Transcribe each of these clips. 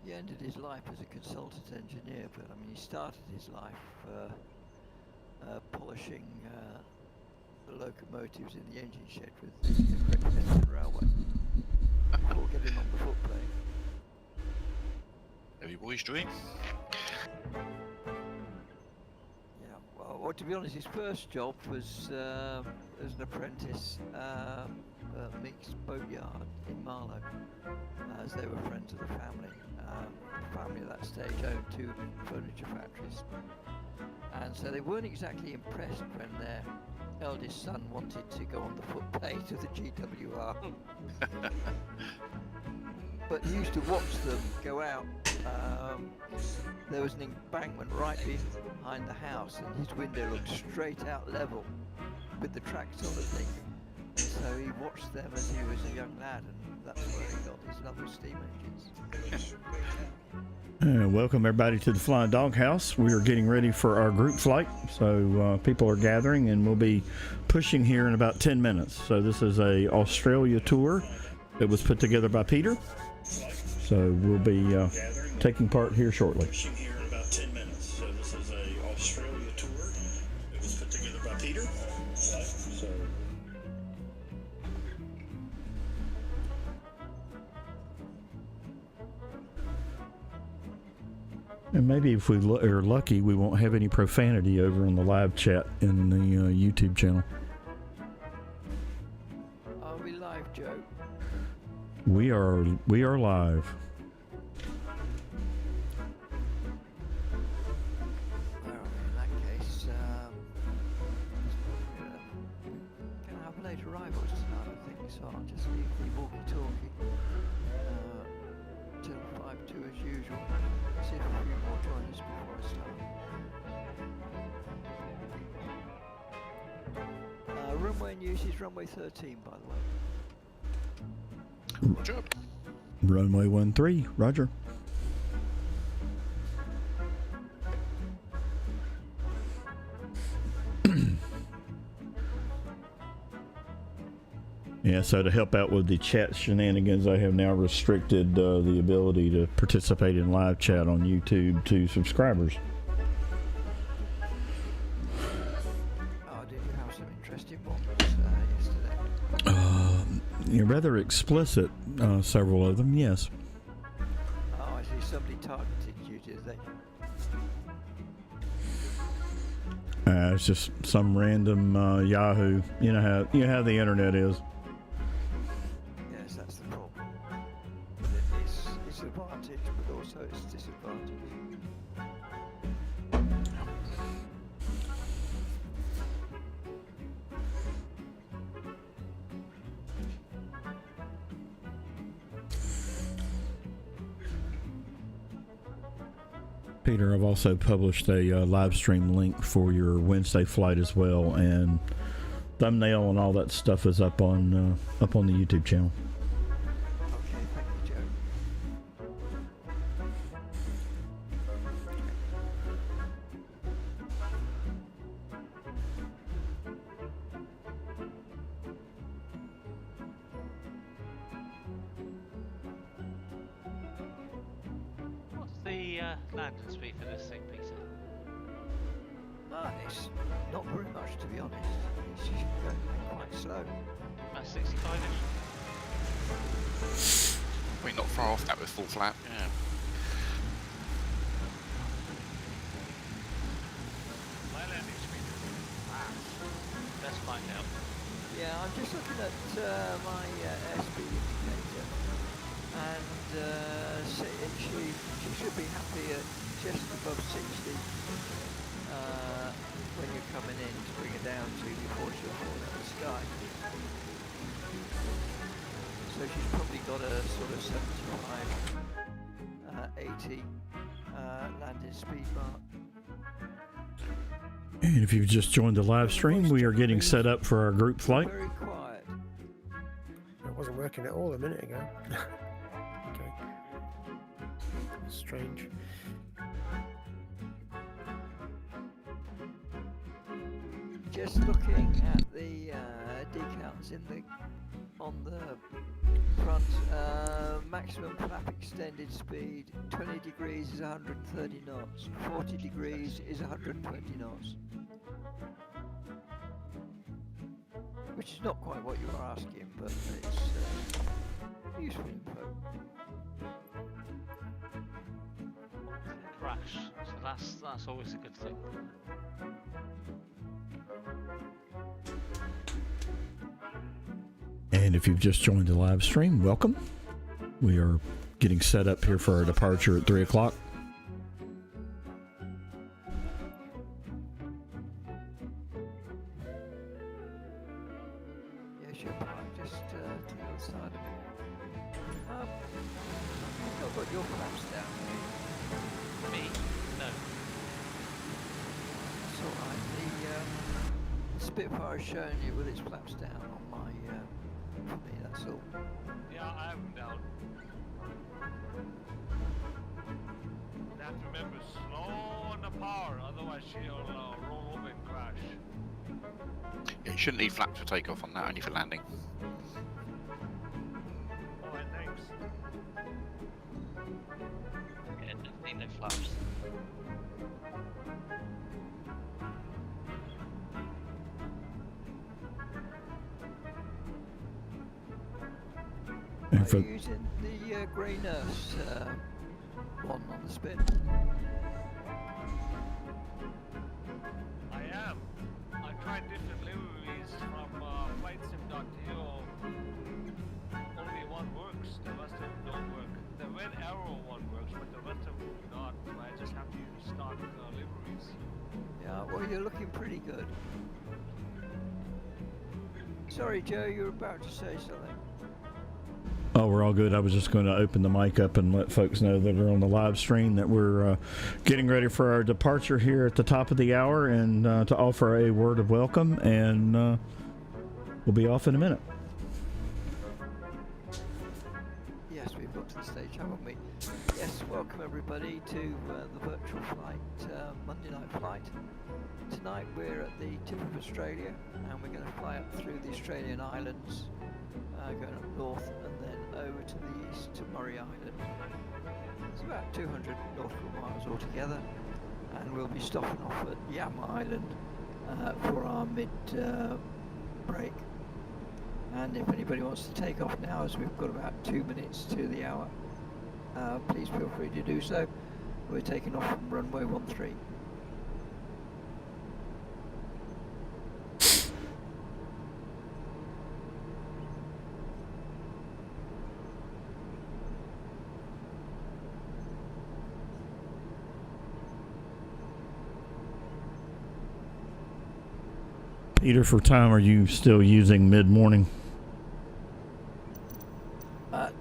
He ended his life as a consultant engineer, but I mean, he started his life polishing the locomotives in the engine shed with the Great Western Railway before getting on the footplane. How are you boys doing? Yeah, well, to be honest, his first job was as an apprentice at a mixed boatyard in Marlow, as they were friends of the family. The family at that stage owned 2 furniture factories, and so they weren't exactly impressed when their eldest son wanted to go on the footplate of the GWR. But he used to watch them go out. There was an embankment right behind the house, and his window looked straight out level with the tracks on the thing. So he watched them as he was a young lad, and that's where he got his love of steam engines. Welcome everybody to the Flying Doghouse. We are getting ready for our group flight, so people are gathering, and we'll be pushing here in about 10 minutes. So this is a Australia tour that was put together by Peter. So we'll be taking part here shortly. Pushing here in about 10 minutes. So this is a Australia tour that was put together by Peter. So and maybe if we are lucky, we won't have any profanity over in the live chat in the YouTube channel. Are we live, Joe? We are live. Well, in that case, can I have late arrivals tonight, I think, so I'll just leave the walkie-talkie till 5:02 as usual. See if a few more join us before I start. Runway news is runway 13, by the way. Roger. Runway 13, roger. Yeah, so to help out with the chat shenanigans, I have now restricted the ability to participate in live chat on YouTube to subscribers. Oh, did you have some interesting moments yesterday? You're rather explicit, several of them, yes. Oh, I see somebody targeted you, did they? It's just some random Yahoo. You know how the internet is. Yes, that's the problem. It's advantage, but also it's disadvantage. Peter, I've also published a live stream link for your Wednesday flight as well, and thumbnail and all that stuff is up on the YouTube channel. Okay, thank you, Joe. What's the landing speed for this thing, Peter? It's not very much, to be honest. It's just going quite slow. About 65-ish? We're not far off that with full flap. Yeah. My landing speed. Let's find out. Yeah, I'm just looking at my airspeed indicator, and she should be happy at just above 60 when you're coming in to bring her down to before she'll fall out of the sky. So she's probably got a sort of 75, 80 landing speed mark. And if you've just joined the live stream, we are getting set up for our group flight. Very quiet. It wasn't working at all a minute ago. Okay. Strange. Just looking at the decals on the front front. Maximum flap extended speed, 20 degrees is 130 knots, 40 degrees is 120 knots. Which is not quite what you were asking, but it's useful info. Crash. So that's always a good thing. And if you've just joined the live stream, welcome. We are getting set up here for our departure at 3 o'clock. Yes, you're parked just to the other side of me. You've not got your flaps down, have you? Me? No. That's alright. The Spitfire's showing you with its flaps down on my, for me, that's all. Yeah, I have them down. You have to remember, slow on the power, otherwise she'll roll over and crash. Yeah, you shouldn't need flaps for takeoff on that, only for landing. Alright, thanks. Yeah, definitely no flaps. And Are for, you using the Grey Nurse one on the spin? I am. I tried different liveries from Flightsim.to. Only one works, the rest of them don't work. The red arrow one works, but the rest of them do not. So I just have to use stock liveries. Yeah, well, you're looking pretty good. Sorry, Joe, you were about to say something. oh, we're all good. I was just going to open the mic up and let folks know that are on the live stream that we're getting ready for our departure here at the top of the hour, and to offer a word of welcome, and we'll be off in a minute. Yes, we've got to the stage, haven't we? Yes, welcome everybody to the virtual flight, Monday night flight. Tonight we're at the tip of Australia, and we're going to fly up through the Australian islands, going up north and then over to the east to Murray Island. It's about 200 nautical miles altogether, and we'll be stopping off at YMAA Island for our mid-break. And if anybody wants to take off now, as we've got about 2 minutes to the hour, please feel free to do so. We're taking off from runway 13. Peter, for time, are you still using mid-morning?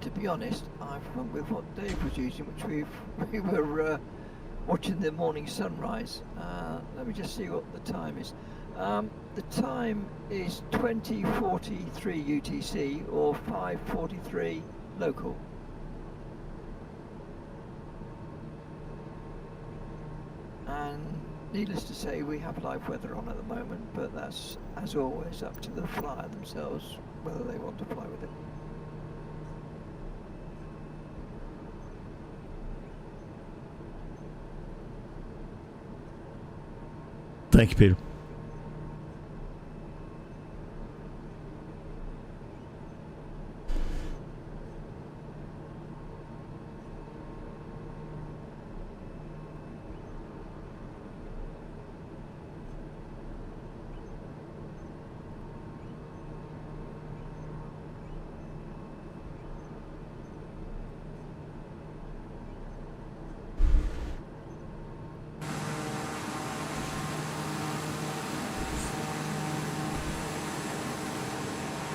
To be honest, I've gone with what Dave was using, which we were watching the morning sunrise. Let me just see what the time is. The time is 20:43 UTC or 5:43 local. And needless to say, we have live weather on at the moment, but that's, as always, up to the flyer themselves whether they want to fly with it. Thank you, Peter.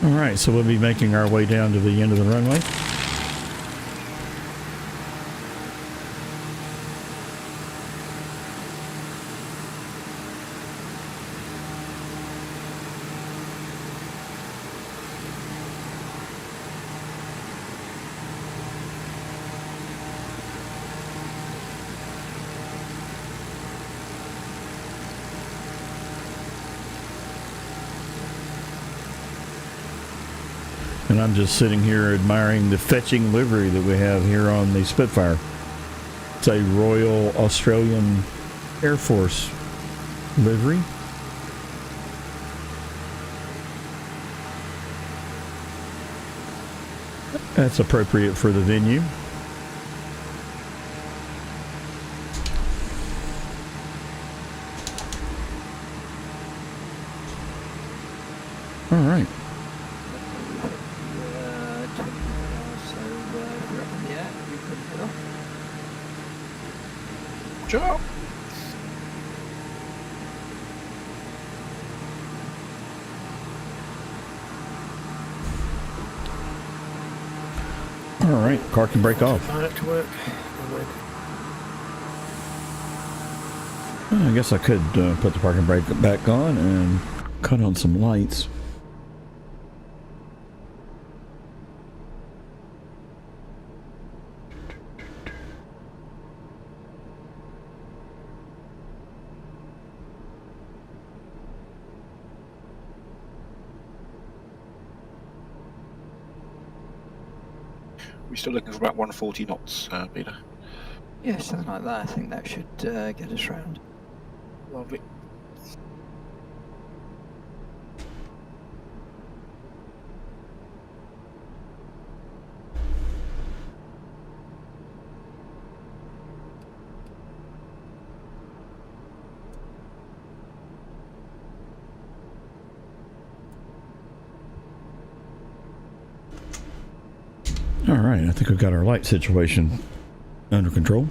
All right, so we'll be making our way down to the end of the runway. And I'm just sitting here admiring the fetching livery that we have here on the Spitfire. It's a Royal Australian Air Force livery. That's appropriate for the venue. All right. 20 miles, so if you're up in the air, you can head off. Job. All right. Car can break off. Back to work. I guess I could put the parking brake back on and cut on some lights. We're still looking for about 140 knots, Peter. Yeah, something like that. I think that should get us round. Lovely. All right. I think we've got our light situation under control.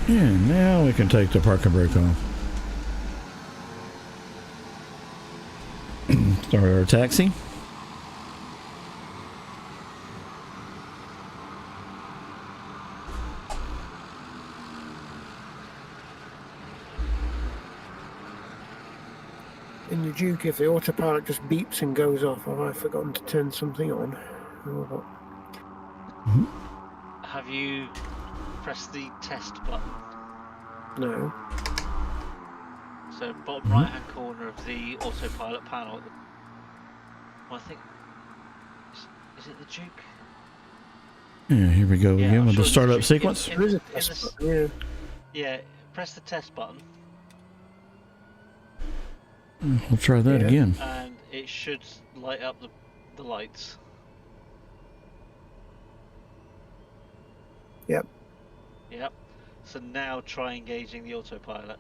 And now we can take the parking brake off. Start our taxi. In your Duke, if the autopilot just beeps and goes off, have I forgotten to turn something on? Or what? Have you pressed the test button? No. So bottom right hand corner of the autopilot panel. Well, I think is it the Duke? Yeah, here we go Yeah, again I'm with sure the it's startup Duke. sequence. There is a in test the s- button, yeah. Yeah, press the test button We'll try that Yeah. again. and it should light up the lights. Yep. Yep. So now try engaging the autopilot.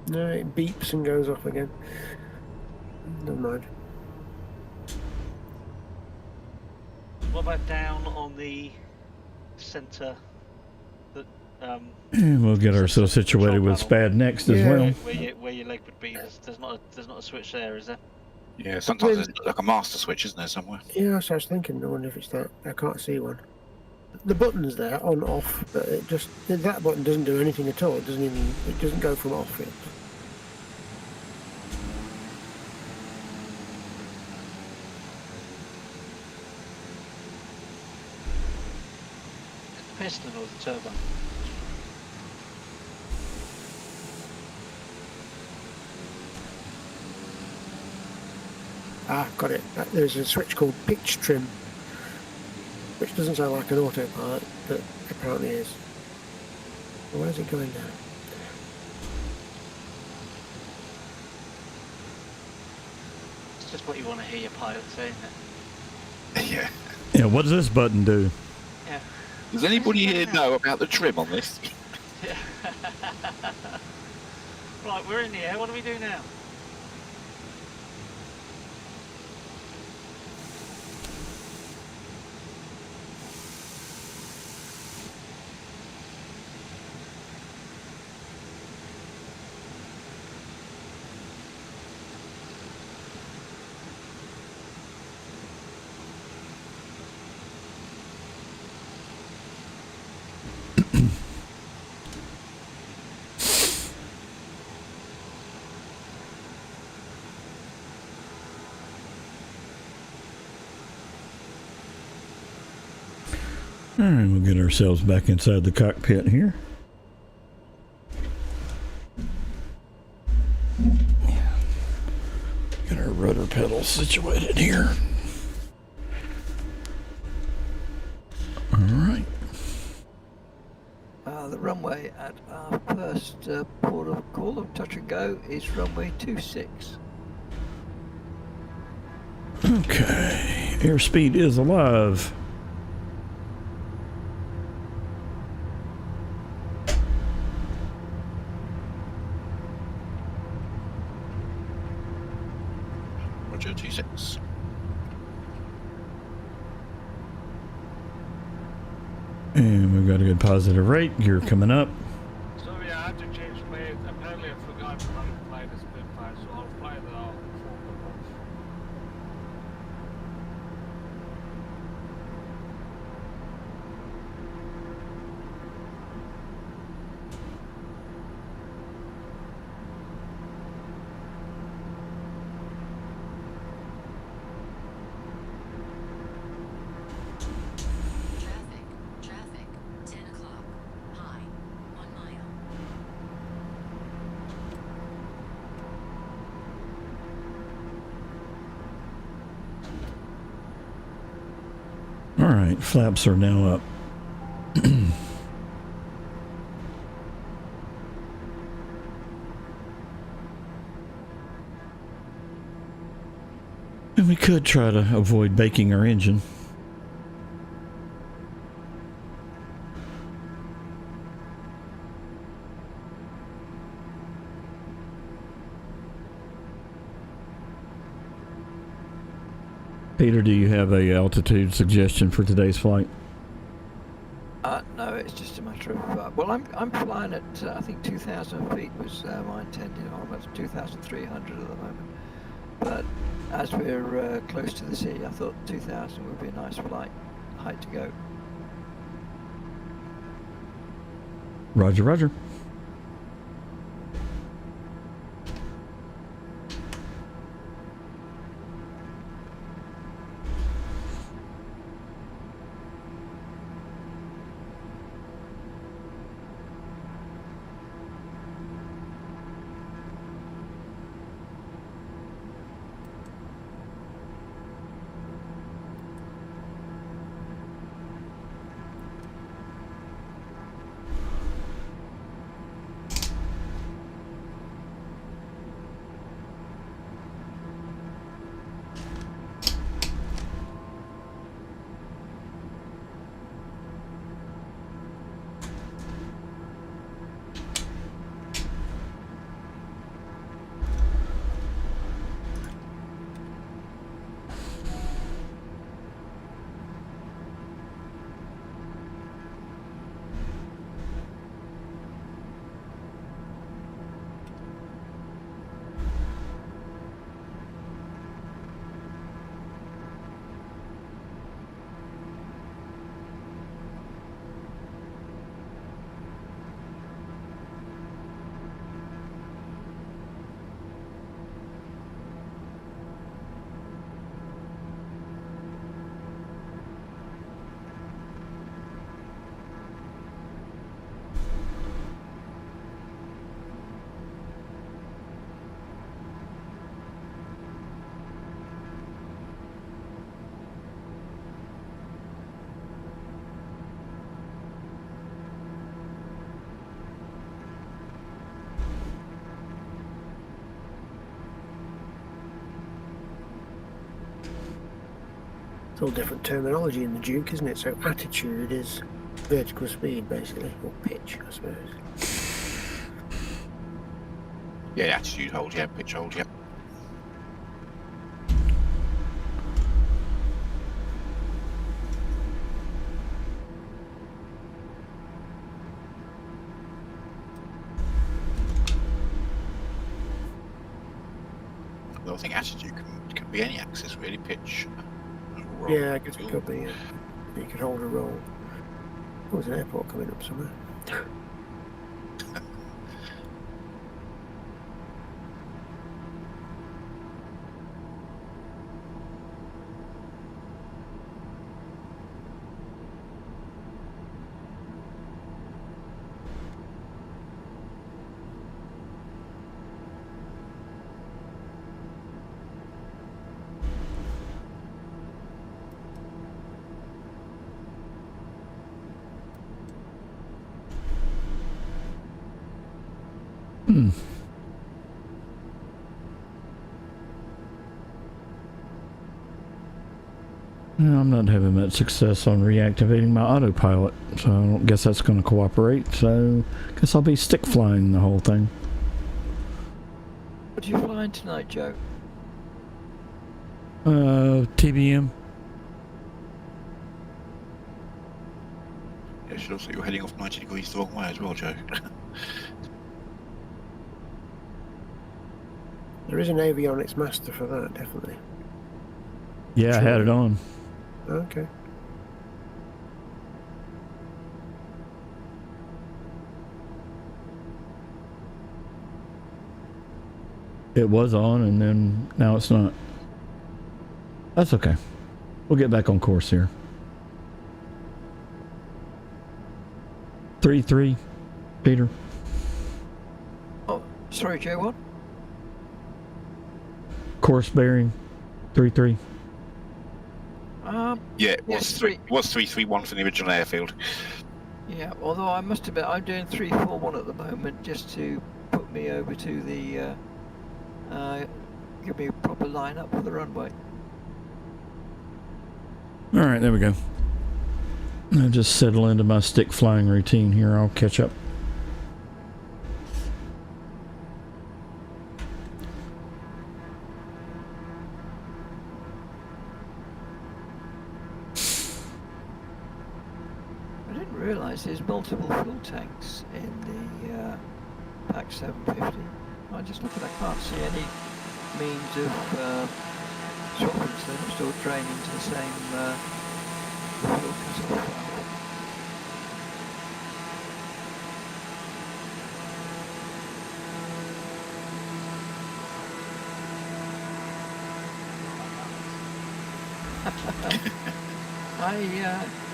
No, it beeps and goes off again. Never mind. What about down on the centre? That And we'll get ourselves situated with SPAD next as Yeah. well. where your leg would be. There's not a switch there, is there? Yeah, sometimes there's like a master switch, isn't there, somewhere? Yeah, that's what I was thinking. I wonder if it's that. I can't see one. The button's there, on, off, but it just that button doesn't do anything at all. It doesn't go from off. It. The piston or the turbine? Ah, got it. There's a switch called pitch trim, which doesn't sound like an autopilot, but apparently is. Well, where's it going now? It's just what you want to hear your pilot say, isn't it? Yeah. Yeah, what does this button do? Yeah. Does anybody here know about the trim on this? Right, we're in the air. What do we do now? All right, we'll get ourselves back inside the cockpit here. Get our rudder pedals situated here. All right. The runway at our first port of call of touch and go is runway 26. Okay, airspeed is alive. Roger, 26. And we've got a good positive rate. Gear coming up. Sorry, I had to change planes. Apparently, I forgot how to fly the Spitfire, so I'll fly the before the launch. Traffic, 10 o'clock, high, 1 mile. All right, flaps are now up. And we could try to avoid baking our engine. Peter, do you have a altitude suggestion for today's flight? No, it's just a matter of well, I'm flying at I think 2,000 feet was my intended. I'm at 2,300 at the moment. But as we're close to the sea, I thought 2,000 would be a nice flight height to go. Roger, roger. It's all different terminology in the Duke, isn't it? So attitude is vertical speed, basically, or pitch, I suppose. Yeah, attitude hold, yeah, pitch hold, yeah. I think attitude can be any axis, really, pitch. Roll. Yeah, I guess it could be. Yeah. You could hold a roll. Oh, there's an airport coming up somewhere. I'm not having much success on reactivating my autopilot, so I don't guess that's going to cooperate. So, guess I'll be stick flying the whole thing. What are you flying tonight, Joe? TBM. Yeah, should also you're heading off 90 degrees the wrong way as well, Joe. There is an avionics master for that, definitely. Yeah, I had it on. Okay. It was on, and then now it's not. That's okay. We'll get back on course here. 3-3, Peter. Oh, sorry, Joe, what? Course bearing, 3-3. Yeah, it was Yes, 331 for the original airfield. Yeah, although I must admit I'm doing 341 at the moment just to put me over to the, give me a proper line up for the runway. All right, there we go. I'll just settle into my stick flying routine here. I'll catch up. I didn't realise there's multiple fuel tanks in the PAC 750. I just look at, I can't see any means of swapping, so they must all drain into the same fuel consumption.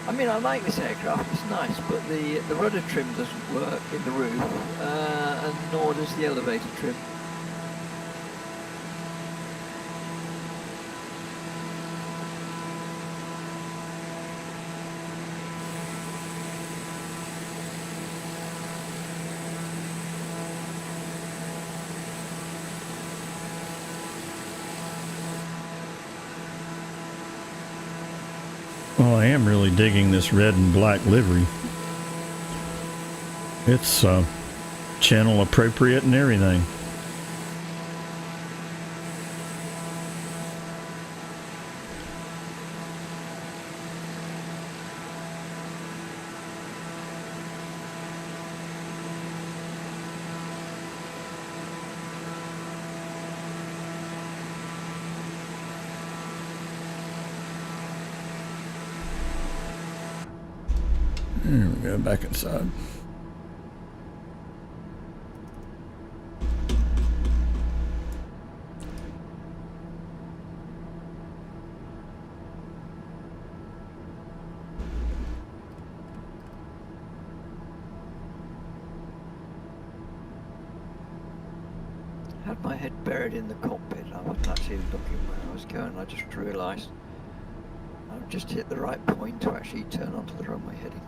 I mean, I like this aircraft, it's nice, but the rudder trim doesn't work in the roof, and nor does the elevator trim. Well, I am really digging this red and black livery. It's channel appropriate and everything. There we go, back inside. I had my head buried in the cockpit. I wasn't actually looking where I was going. I just realised I've just hit the right point to actually turn onto the runway heading.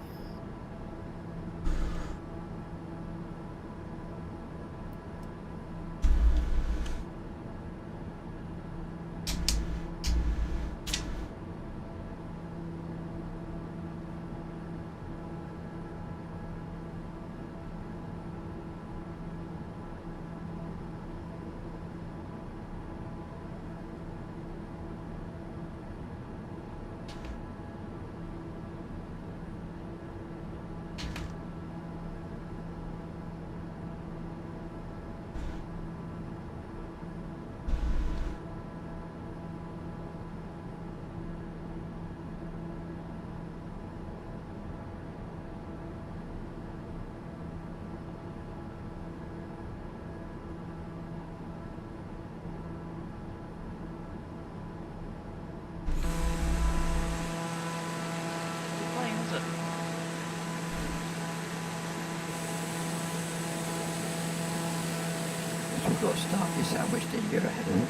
We've got to start you sandwiched in, you're ahead of it.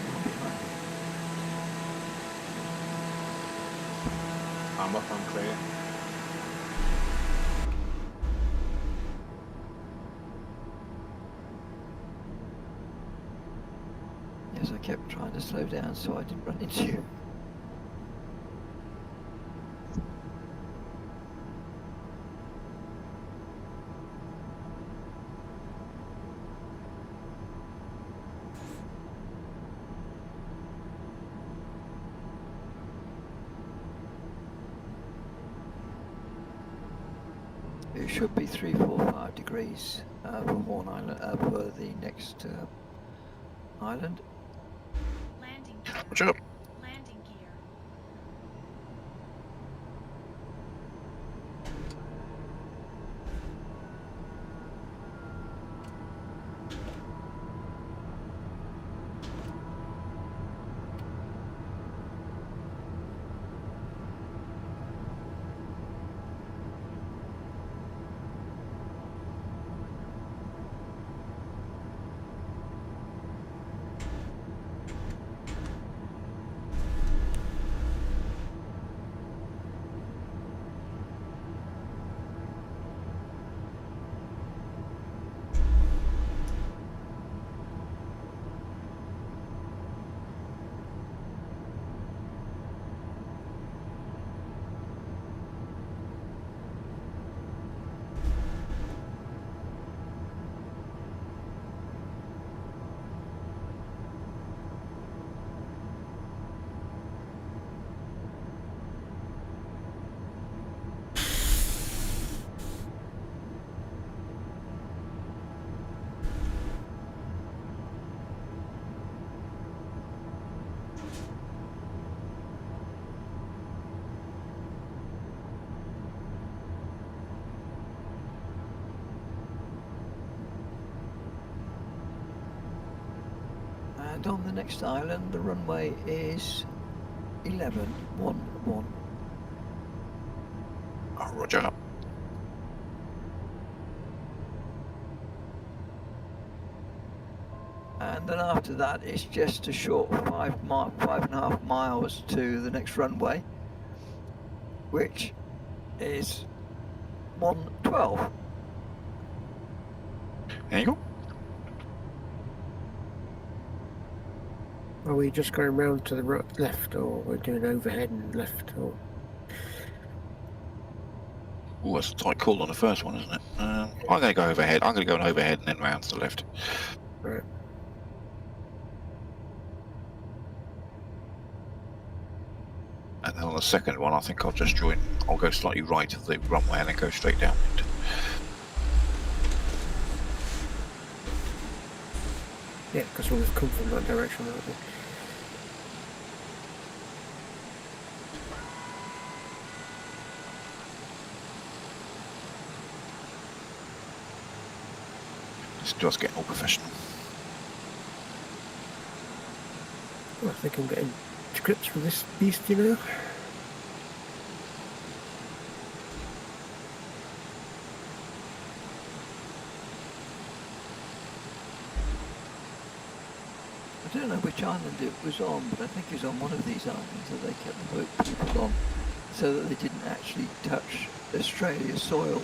I'm up, I'm clear. because I kept trying to slow down so I didn't run into you. It should be 345 degrees for Horn Island, for the next island. Landing gear. Roger. Landing gear. And on the next island, the runway is 1111. Roger. And then after that, it's just a short 5.5 miles to the next runway, which is 112. There you go. Are we just going round to the left, or we're doing overhead and left, or? Oh, that's a tight call on the first one, isn't it? I'm going to go overhead. I'm going to go overhead and then round to the left. Right. And then on the second one, I think I'll just join. I'll go slightly right of the runway and then go straight down. Yeah, because we'll have come from that direction, won't we? It's just getting all professional. Well, I think I'm getting to grips with this beast, you know. I don't know which island it was on, but I think it was on one of these islands that they kept the boat people on so that they didn't actually touch Australia soil.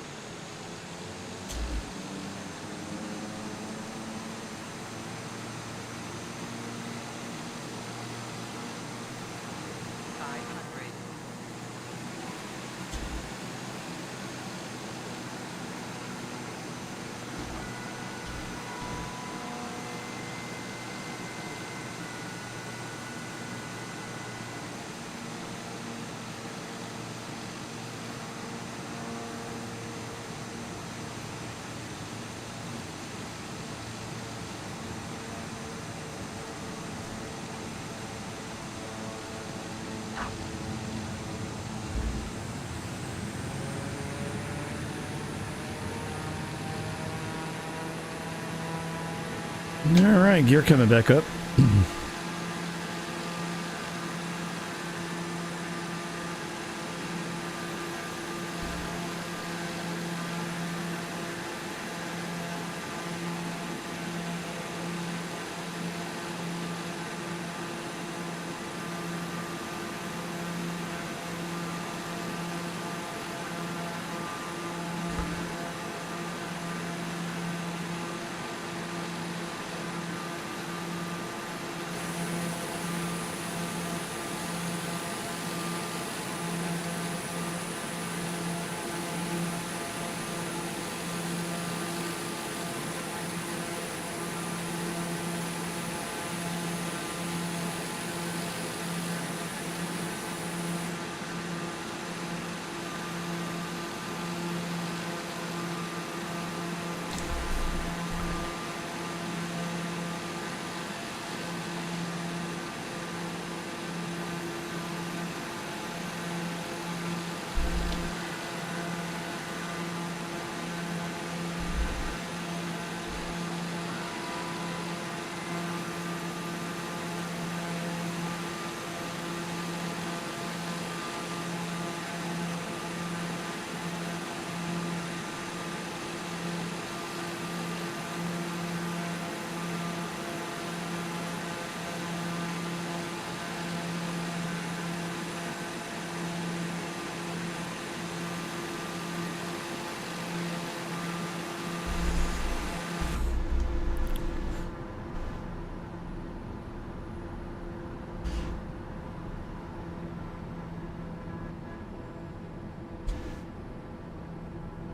All right, gear coming back up.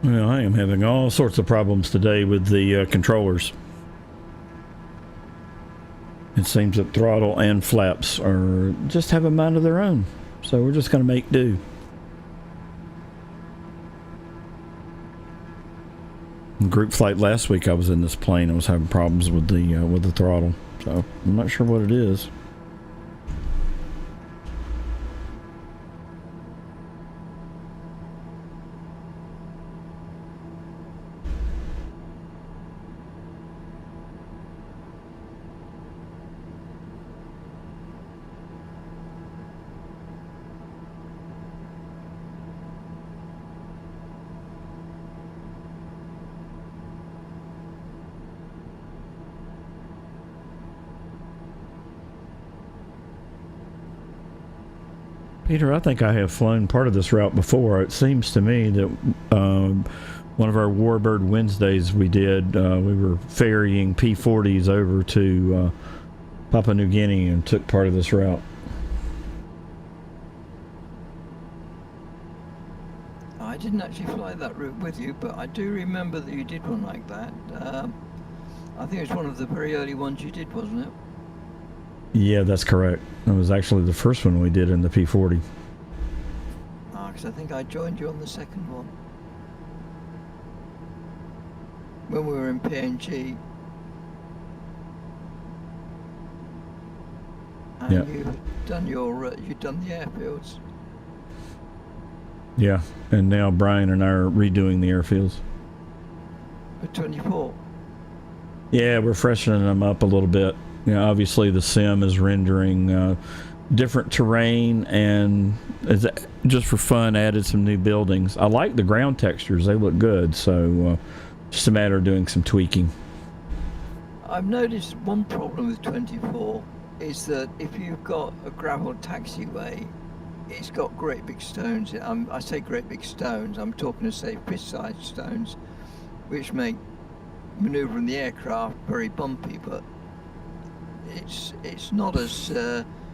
Well, I am having all sorts of problems today with the controllers. It seems that throttle and flaps are just have a mind of their own. So we're just going to make do. Group flight last week, I was in this plane. I was having problems with the throttle. So I'm not sure what it is. Peter, I think I have flown part of this route before. It seems to me that one of our Warbird Wednesdays we did, we were ferrying P-40s over to Papua New Guinea and took part of this route. I didn't actually fly that route with you, but I do remember that you did one like that. I think it was one of the very early ones you did, wasn't it? Yeah, that's correct. That was actually the first one we did in the P-40. Because I think I joined you on the second one. When we were in PNG. And Yeah. you'd done the airfields. Yeah, and now Brian and I are redoing the airfields. For 24. Yeah, we're freshening them up a little bit. You know, obviously the sim is rendering different terrain, and just for fun added some new buildings. I like the ground textures, they look good, so just a matter of doing some tweaking. I've noticed one problem with 24 is that if you've got a gravel taxiway, it's got great big stones. I say great big stones, I'm talking of, say, fist-sized stones, which make manoeuvring the aircraft very bumpy, but it's not as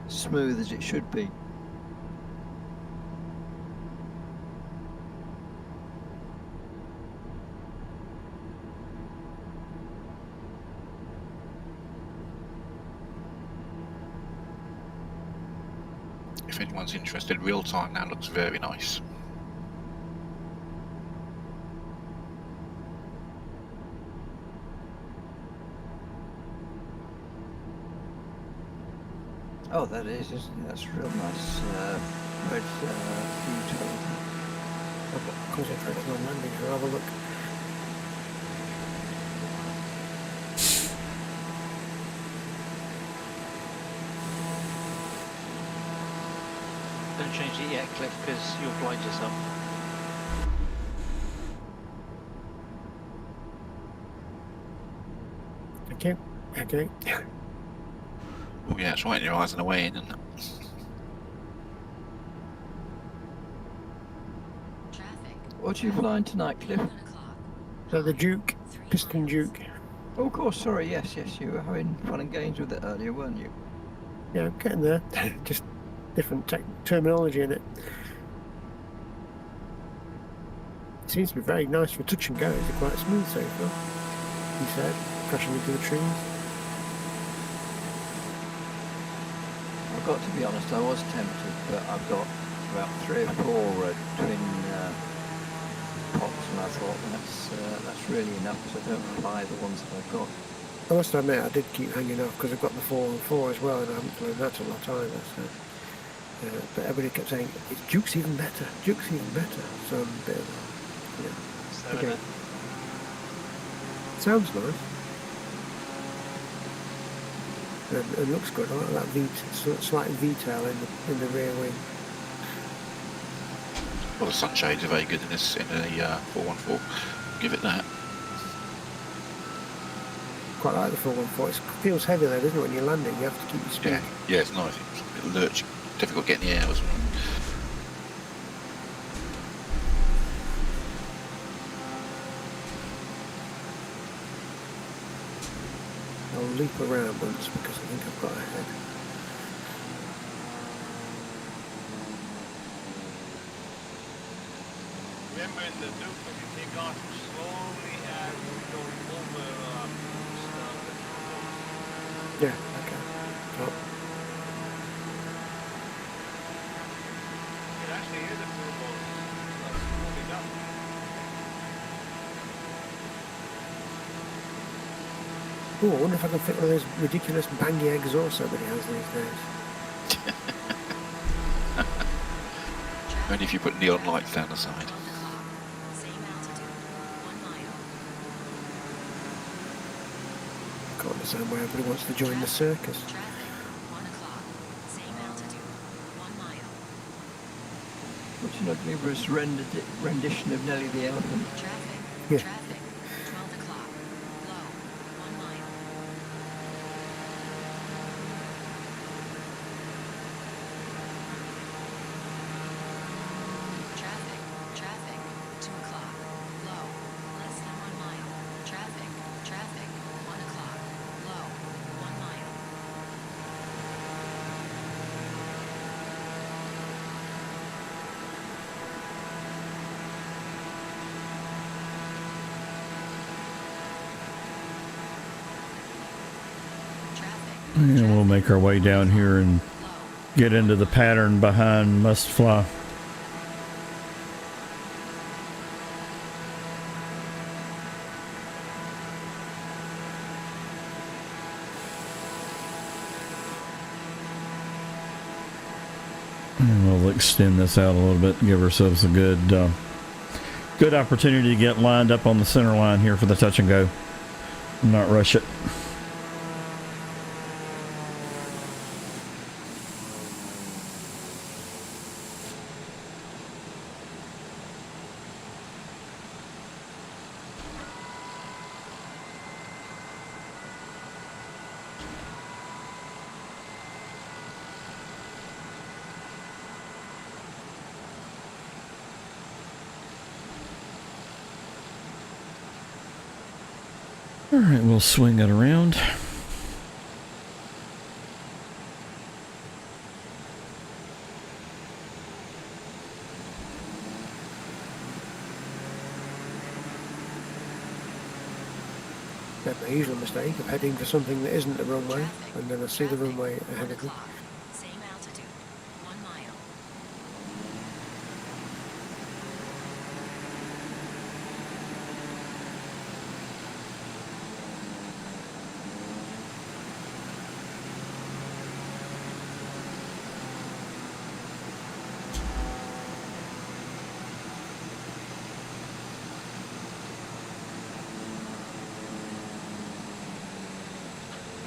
smooth as it should be. If anyone's interested, real time now looks very nice. Oh, that is, isn't it? That's real nice red blue tone. I've got concentrating on landing, so have a look. Don't change it yet, Cliff, because you'll blind yourself. Okay, okay. Oh yeah, it's right in your eyes on the way in, isn't it? What are you flying tonight, Cliff? So the Duke, Piston Duke. Oh, of course, sorry, yes, you were having fun and games with it earlier, weren't you? Yeah, I'm getting there. Just different terminology in it. It seems to be very nice for touch and go. It's quite smooth so far, he said, crashing into the trees. I've got to be honest, I was tempted, but I've got about 3 or 4 twin pops, and I thought that's really enough because I don't fly the ones that I've got. I must admit, I did keep hanging off because I've got the 4-on-4 as well, and I haven't flown that a lot either. So, but everybody kept saying, Duke's even better, Duke's even better. So I'm a bit, okay. Sounds nice. It looks good. I like that slight V-tail in the rear wing. Well, the sunshades are very good in the 414. Give it that. Quite like the 414. It feels heavy though, doesn't it? When you're landing, you have to keep your speed. Yeah, it's nice. It's a bit lurchy. Difficult getting the air as well. I'll leap around once because I think I've got ahead. Remember in the loop and you take off slowly and going over Yeah, okay. Top. you can actually hear the turbos moving up. Oh, I wonder if I can fit one of those ridiculous bangy exhausts somebody has these days. Only if you put neon lights down the side. Same altitude, 1 mile. I can't understand why everybody wants to join the circus. Traffic, 1 o'clock. Same altitude, 1 mile. What's an ognivorous rendition of Nelly the Elephant? Traffic, Yeah. traffic, 12 o'clock. Low, 1 mile. Traffic, traffic, 2 o'clock. Low, less than 1 mile. Traffic, traffic, 1 o'clock. Low, 1 mile. Traffic, And we'll make our way down here and low. get into the pattern behind Must Fly. And we'll extend this out a little bit and give ourselves a good opportunity to get lined up on the center line here for the touch and go. Not rush it. All right, we'll swing it around. That's my usual mistake of heading for something that isn't the runway, and then I see the runway ahead 1 of me. o'clock. Same altitude, 1 mile.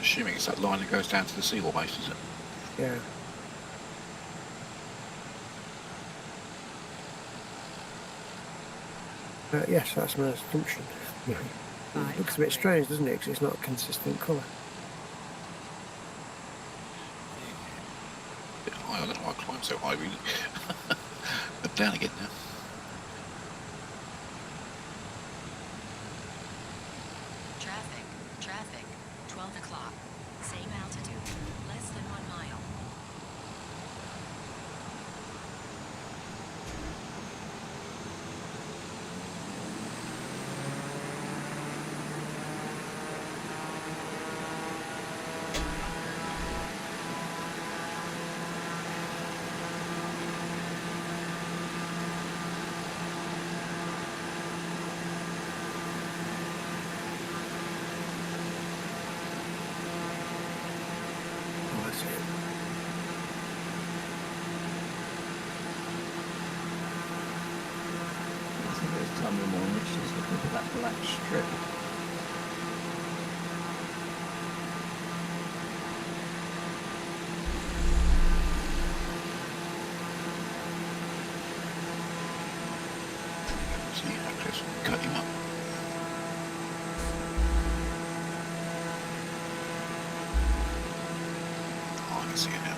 Assuming it's that line that goes down to the seawall base, is it? Yeah. Yes, that's my assumption. It looks a bit strange, doesn't it? Because it's not a consistent colour. A bit high, I don't know why I climbed so high, really. But down again now. Traffic, traffic, 12 o'clock. Same altitude, less than 1 mile. Oh, I see it. I think it's time we're more rich. Just looking for that black strip. See, Chris, cutting up. Oh, I can see it now.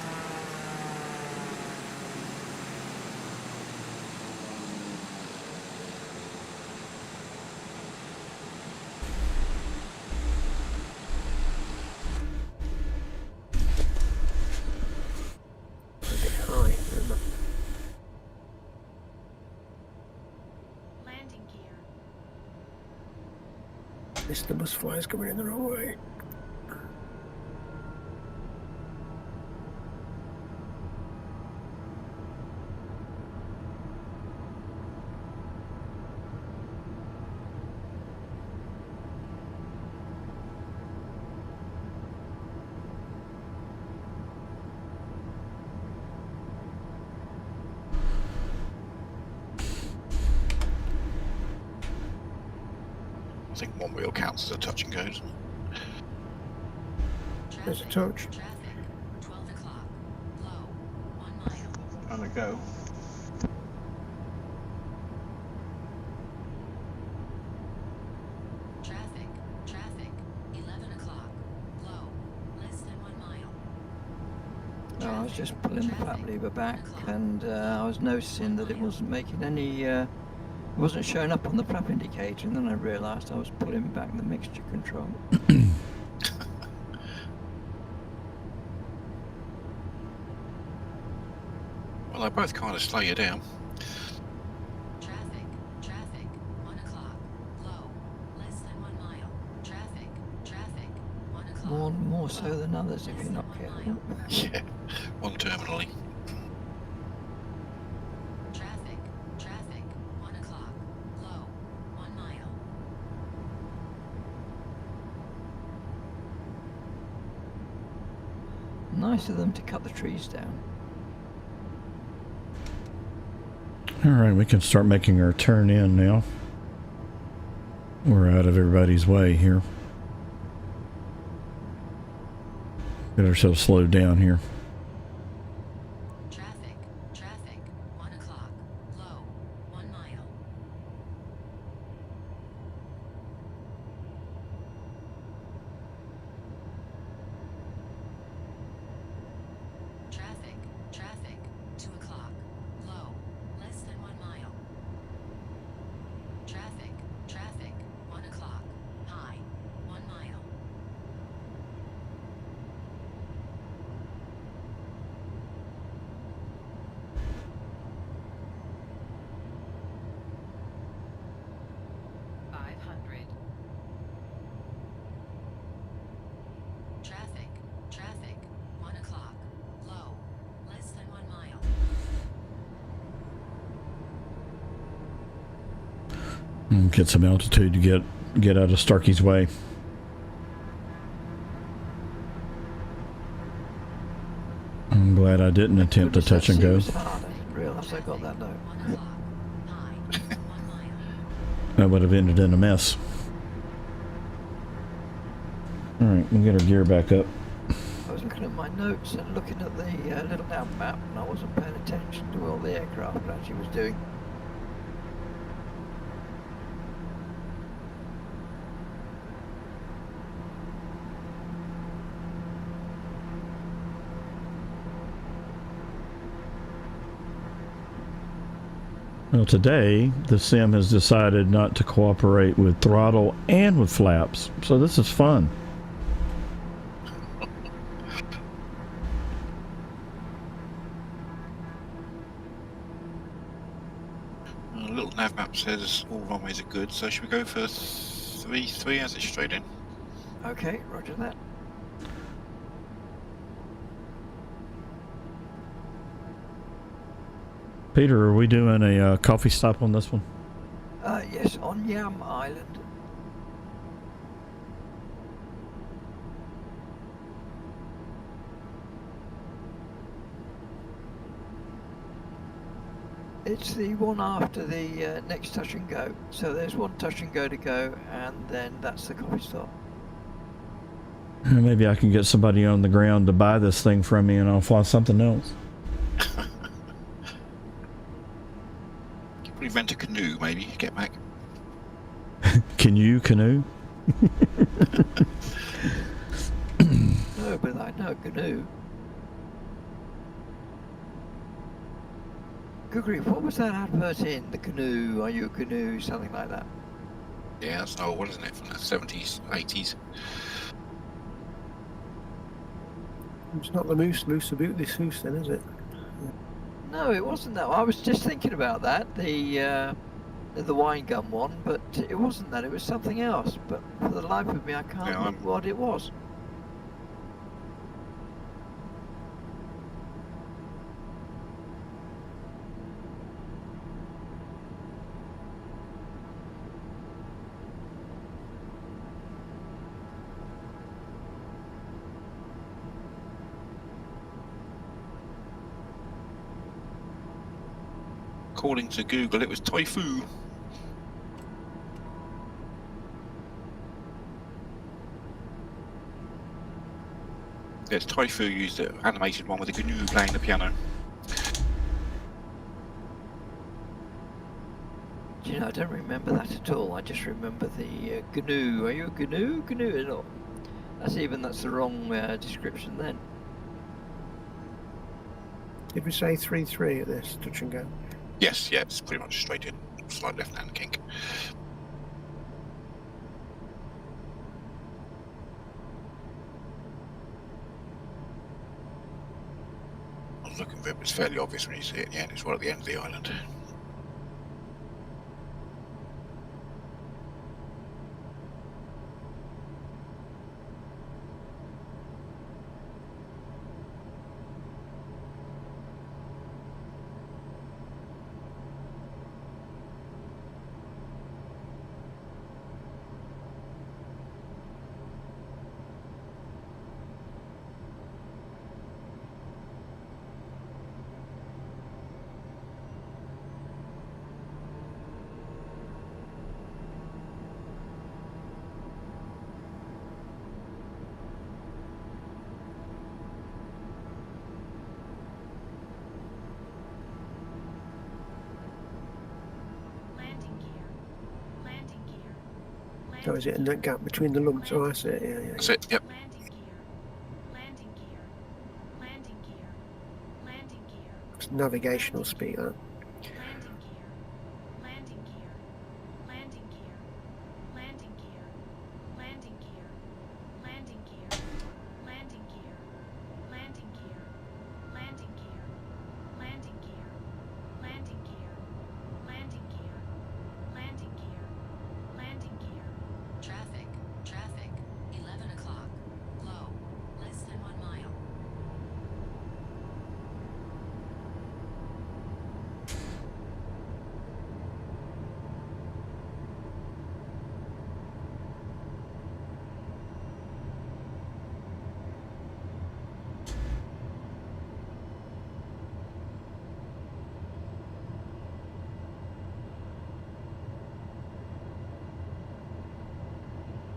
A bit high, isn't it? Landing Missed the bus flyers coming in the wrong way. I think one wheel counts as a touch and go, doesn't it? There's a touch. Traffic, 12 o'clock. Low, 1 mile. On the go. Traffic, 11 o'clock. Low, less than 1 mile. No, I was just pulling the flap lever back, and I was noticing that it wasn't making any, it wasn't showing up on the flap indicator, and then I realised I was pulling back the mixture control. Well, they both kind of slow you down. Traffic, 1 o'clock. Low, less than 1 mile. Traffic, 1 o'clock. More so than others if Less you're than not 1 careful. mile. Yeah, one terminally. Traffic, 1 o'clock. Low, 1 mile. Nice of them to cut the trees down. All right, we can start making our turn in now. We're out of everybody's way here. Get ourselves slowed down here. Traffic, 1 o'clock. Low, 1 mile. Traffic, 2 o'clock. Low, less than 1 mile. Traffic, 1 o'clock. High, 1 mile. Traffic, 1 o'clock. Low, less than 1 mile. Get some altitude to get out of Starkey's way. I'm glad I didn't attempt to touch and go. I didn't realise I got that note. 1 o'clock. High, 1 mile. That would have ended in a mess. All right, we'll get our gear back up. I was looking at my notes and looking at the little nav map, and I wasn't paying attention to all the aircraft actually was doing. Well, today the sim has decided not to cooperate with throttle and with flaps, so this is fun. A little nav map says all runways are good, so should we go for 3-3 as it's straight in? Okay, roger that. Peter, are we doing a coffee stop on this one? Yes, on Yam Island. It's the one after the next touch and go. So there's one touch and go to go, and then that's the coffee stop. Maybe I can get somebody on the ground to buy this thing from me and I'll fly something else. You probably rent a canoe, maybe, get back. Can you canoe? No, but I know canoe. Good grief, what was that advert in? The canoe, are you a canoe, something like that? Yeah, that's an old one, isn't it, from the 70s, 80s. It's not the moose about this moose then, is it? No, it wasn't that. I was just thinking about that, the wine gum one, but It wasn't that. It was something else. But for the life of me, I can't Yeah, think what it was. According to Google, it was typhoon. Yes, Typhoon used the animated one with the GNU playing the piano. Do you know, I don't remember that at all. I just remember the GNU. Are you a GNU? GNU? No. That's the wrong description then. Did we say 3-3 at this touch and go? Yes, yeah, it's pretty much straight in. Slight left-hand kink. I was looking for it, but it's fairly obvious when you see it. Yeah, it's right at the end of the island. Landing gear. Landing gear. Oh, is it in that gap between the lumps? Oh, I see it. Yeah. That's it, yep. Landing gear. Landing gear. Landing gear. Landing gear. It's navigational speed, that. Landing gear. Landing gear. Landing gear. Landing gear. Landing gear. Landing gear. Landing gear. Landing gear. Landing gear. Landing gear. Landing gear. Landing gear. Landing gear. Landing gear. Traffic. Traffic. 11 o'clock. Low. Less than 1 mile.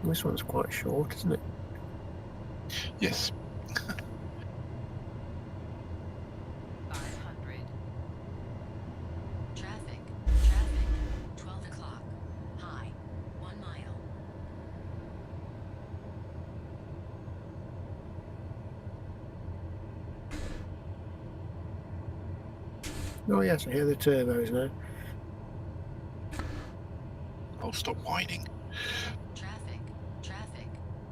This one's quite short, isn't it? Yes. 500. Traffic. Traffic. 12 o'clock. High. 1 mile. Oh yes, I hear the turbos now. Oh, stop whining. Traffic. Traffic.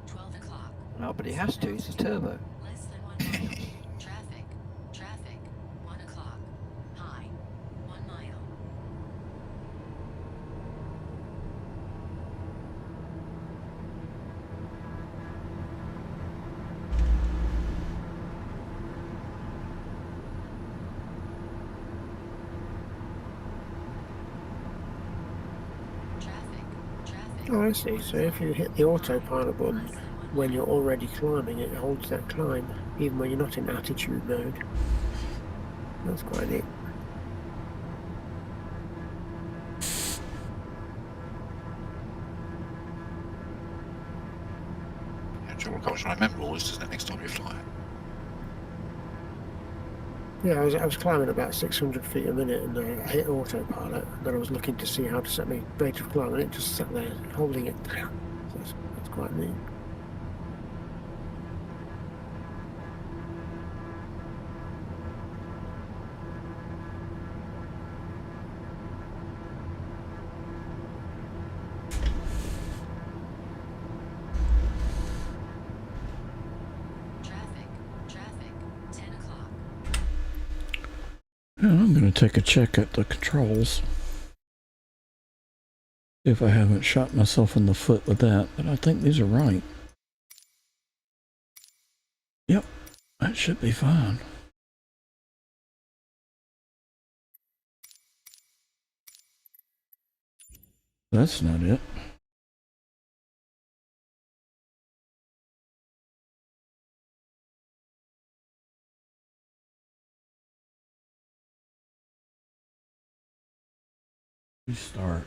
12 o'clock. No, but he has to. It's a turbo. Less than 1 mile. Traffic. Traffic. 1 o'clock. High. 1 mile. Traffic. Traffic. Oh, I see. So if you hit the autopilot button when you're already climbing, it holds that climb, even when you're not in attitude mode. That's quite neat. Yeah, trouble comes when I remember all this, doesn't it, next time you fly? Yeah, I was climbing about 600 feet a minute, and I hit autopilot, and then I was looking to see how to set my rate of climb, and it just sat there holding it. So that's quite neat. Traffic. Traffic. 10 o'clock. I'm going to take a check at the controls. If I haven't shot myself in the foot with that, but I think these are right. Yep, that should be fine. That's not it. Restart.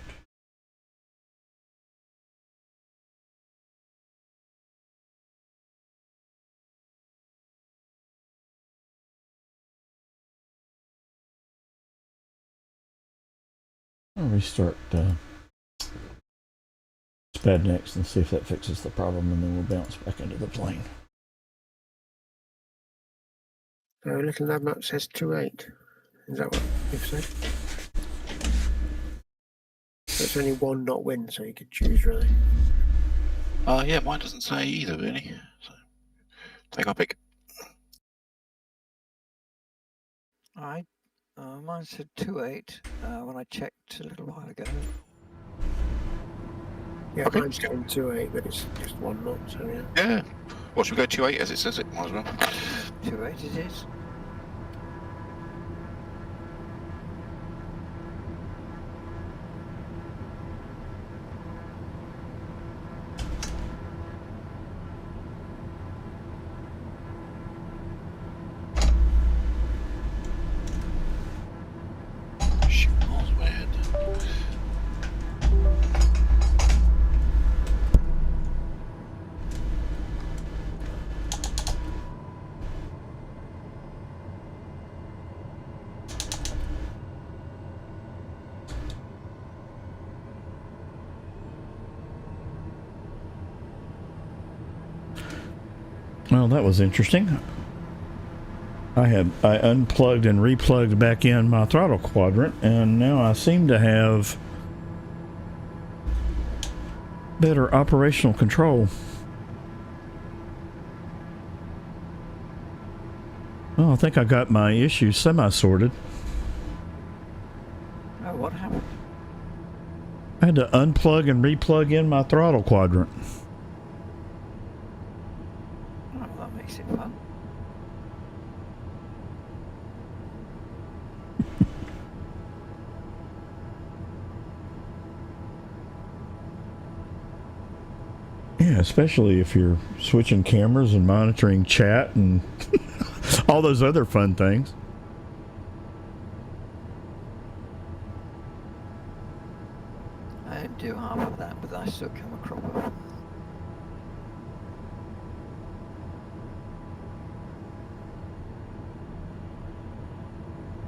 I'll restart SPAD next and see if that fixes the problem, and then we'll bounce back into the plane. So little nav map says 2.8. Is that what you've said? So it's only one not win, so you could choose really. Yeah, mine doesn't say either, really. So, take our pick. I mine said 2.8 when I checked a little while ago. Yeah, Okay. mine's going 2.8, but it's just one knot, so yeah. Yeah. Well, should we go 2.8 as it says it? Might as well. 2.8 it is. Shoot, miles way ahead. Well, that was interesting. I unplugged and replugged back in my throttle quadrant, and now I seem to have better operational control. Well, I think I got my issues semi-sorted. Oh, what happened? I had to unplug and replug in my throttle quadrant. Oh, that makes it fun. Yeah, especially if you're switching cameras and monitoring chat and all those other fun things. I didn't do half of that, but I still come a cropper.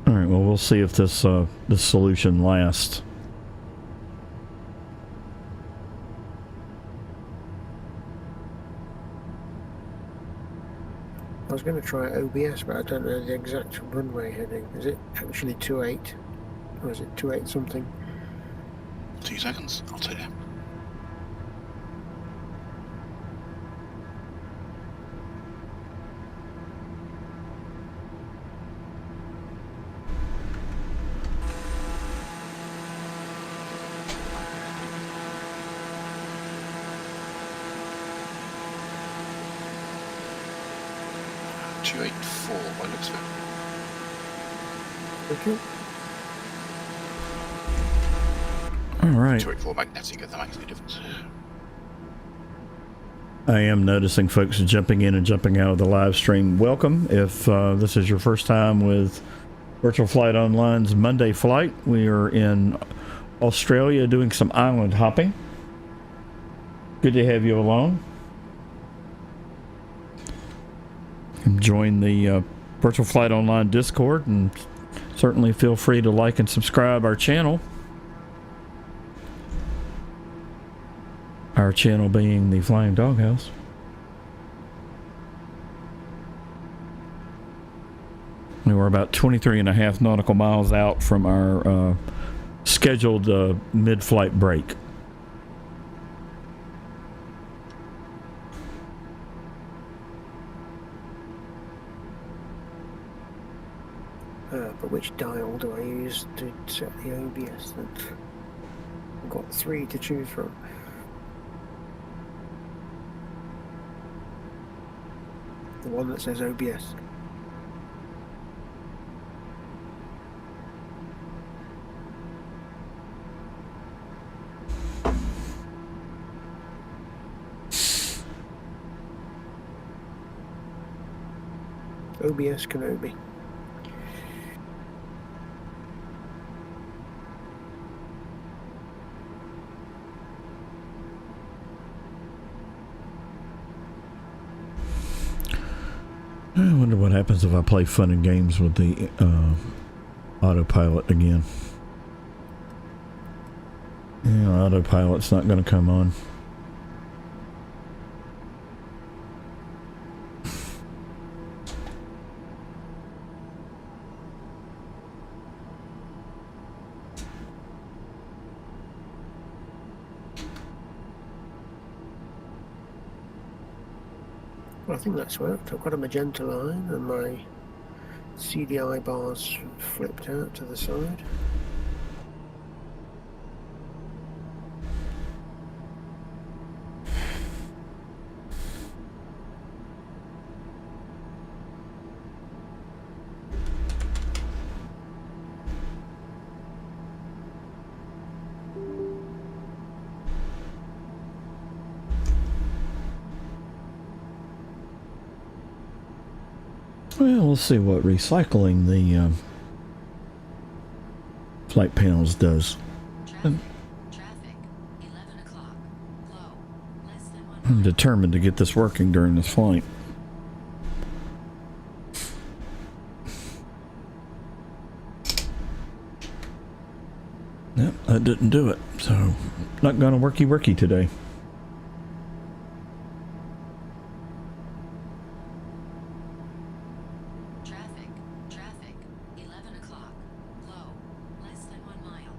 All right, well, we'll see if this solution lasts. I was going to try OBS, but I don't know the exact runway heading. Is it actually 2.8? Or is it 2.8 something? 2 seconds. I'll tell you. By the looks of it. Okay. All right. 284 magnetic, if that makes any difference. I am noticing folks jumping in and jumping out of the live stream. Welcome. If this is your first time with Virtual Flight Online's Monday Flight, we are in Australia doing some island hopping. Good to have you along. Join the Virtual Flight Online Discord, and certainly feel free to like and subscribe our channel. Our channel being the Flying Doghouse. We were about 23.5 nautical miles out from our scheduled mid-flight break. But which dial do I use to set the OBS then? got 3 to choose from. The one that says OBS. OBS Kenobi. I wonder what happens if I play fun and games with the autopilot again. Yeah, autopilot's not going to come on. I think that's worked. I've got a magenta line and my CDI bars flipped out to the side. Well, we'll see what recycling the flight panels does. Traffic, 11 o'clock, low, less than 1 I'm mile. determined to get this working during this flight. Yep, that didn't do it, so not gonna worky today. Traffic, 11 o'clock, low, less than 1 mile.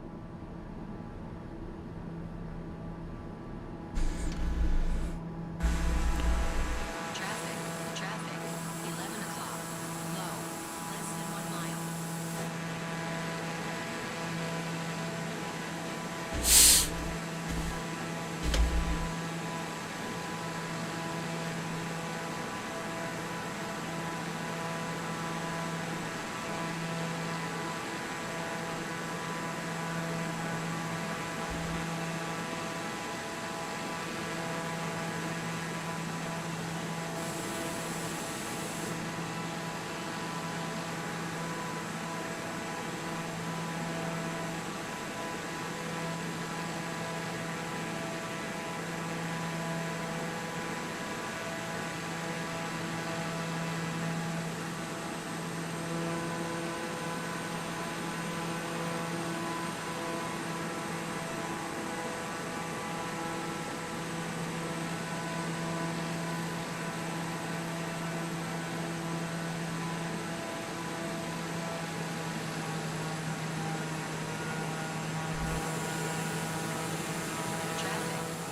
Traffic, 11 o'clock, low, less than 1 mile.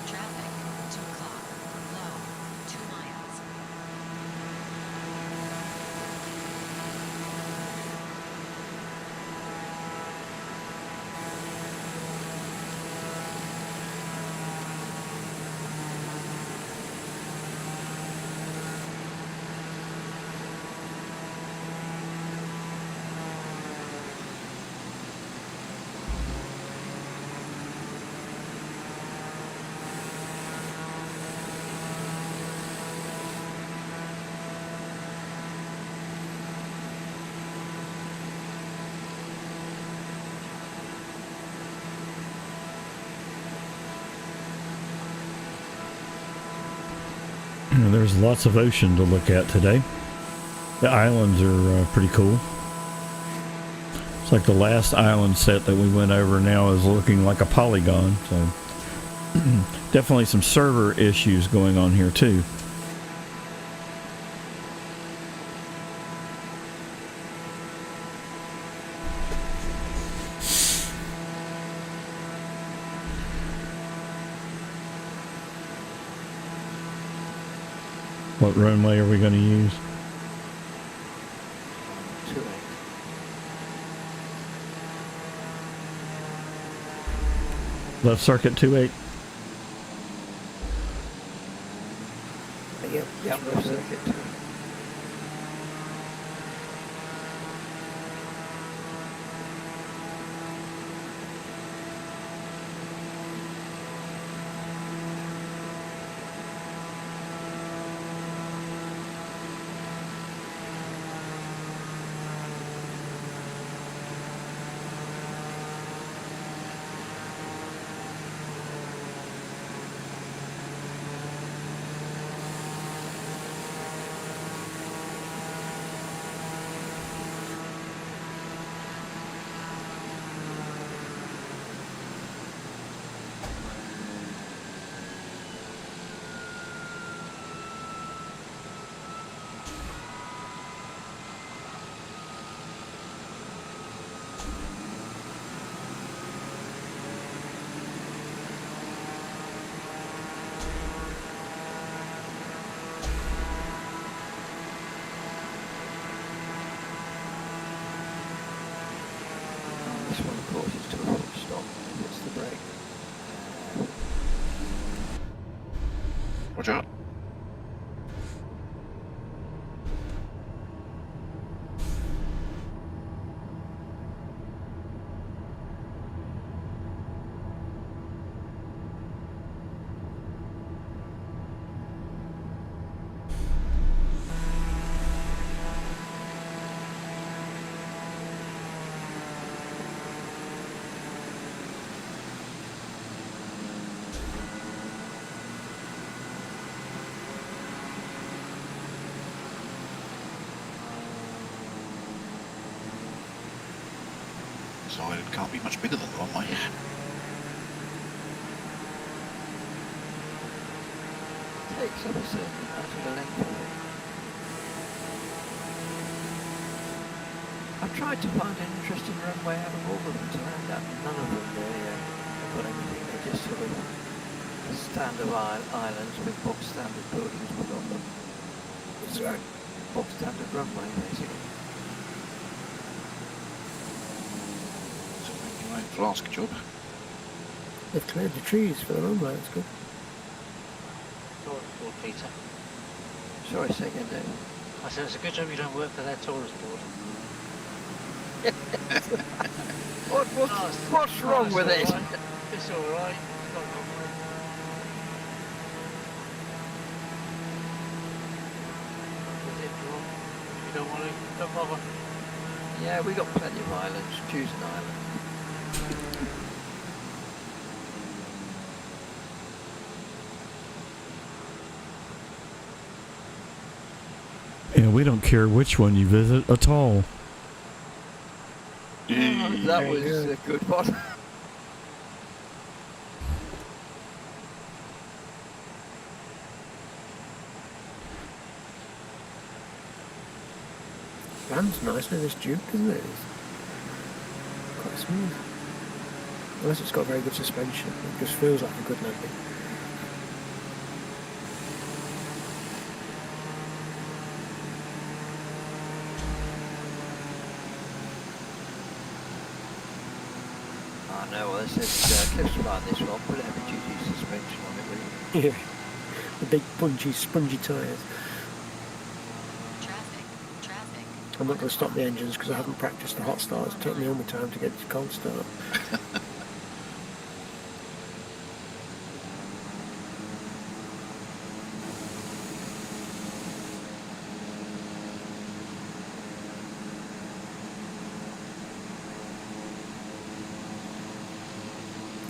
Traffic, 2 o'clock, low, 2 miles. There's lots of ocean to look at today. The islands are pretty cool. It's like the last island set that we went over now is looking like a polygon. So definitely some server issues going on here too. What runway are we going to use? 28. Left circuit 28. Yep. Yeah, that's left right. circuit. This one, of course, is to a full stop. Hits the brake. Watch out. So it can't be much bigger than the runway. Takes up a certain amount of the length of it. I've tried to find an interesting runway out of all of them to land at. None of them really have got anything. They're just sort of standard islands with box standard buildings put on them. It's a box standard runway, basically. So make your own flask job. They've cleared the trees for the runway, that's good. Tourist board, Peter. Sorry, say again, David. I said it's a good job you don't work for their tourist board. What's wrong with it? It's alright. It's not wrong with it. Is it wrong? You don't want to? Don't bother. Yeah, we got plenty of islands. Choose an island. Yeah, we don't care which one you visit at all. That Very was good. a good one. Lands nicely, this Duke, isn't it? It's quite smooth. Unless it's got very good suspension. It just feels like a good landing. I know, well, they said clips like this one, put heavy duty suspension on it, will you? Yeah. The big, punchy, spongy tyres. Traffic. I'm not going to stop the engines because I haven't practiced the hot start. It's taken me all my time to get to cold start.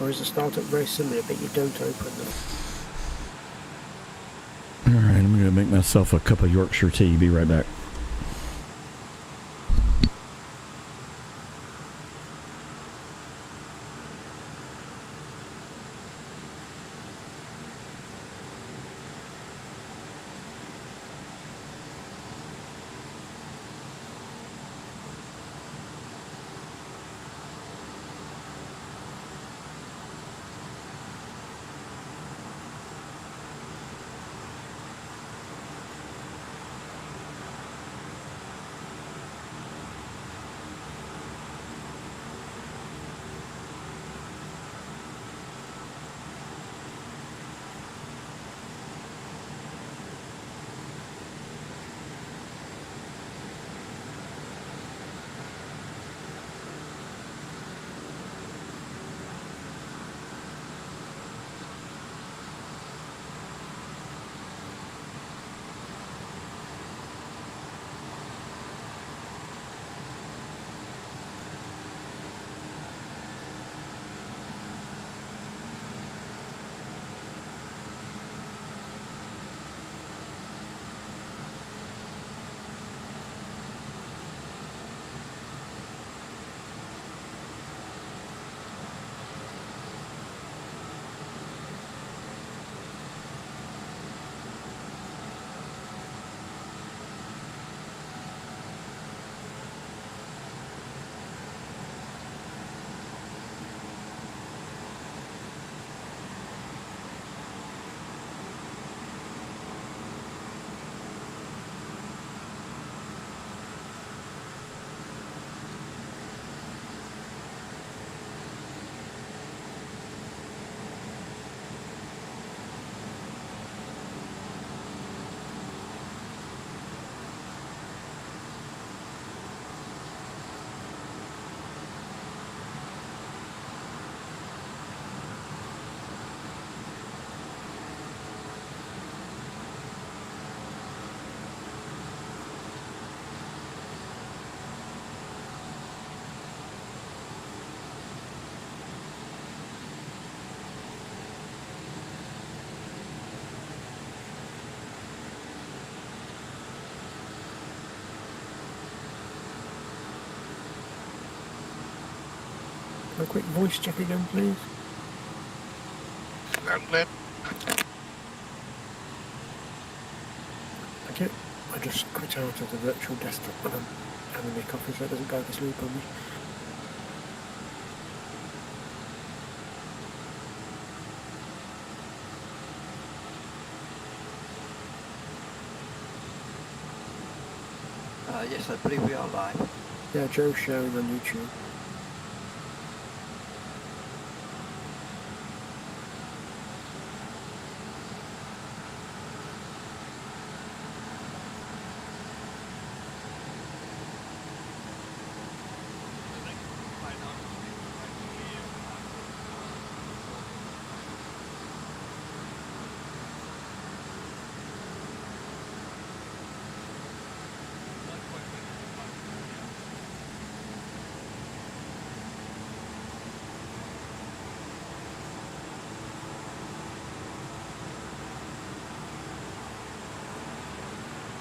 Or is the startup very similar, but you don't open them? Alright, I'm going to make myself a cup of Yorkshire tea. Be right back. A quick voice check again, please. Loud. Thank you. I just quit out of the virtual desktop when I'm having my coffee so it doesn't go to sleep on me. Yes, I believe we are live. Yeah, Joe's showing on YouTube.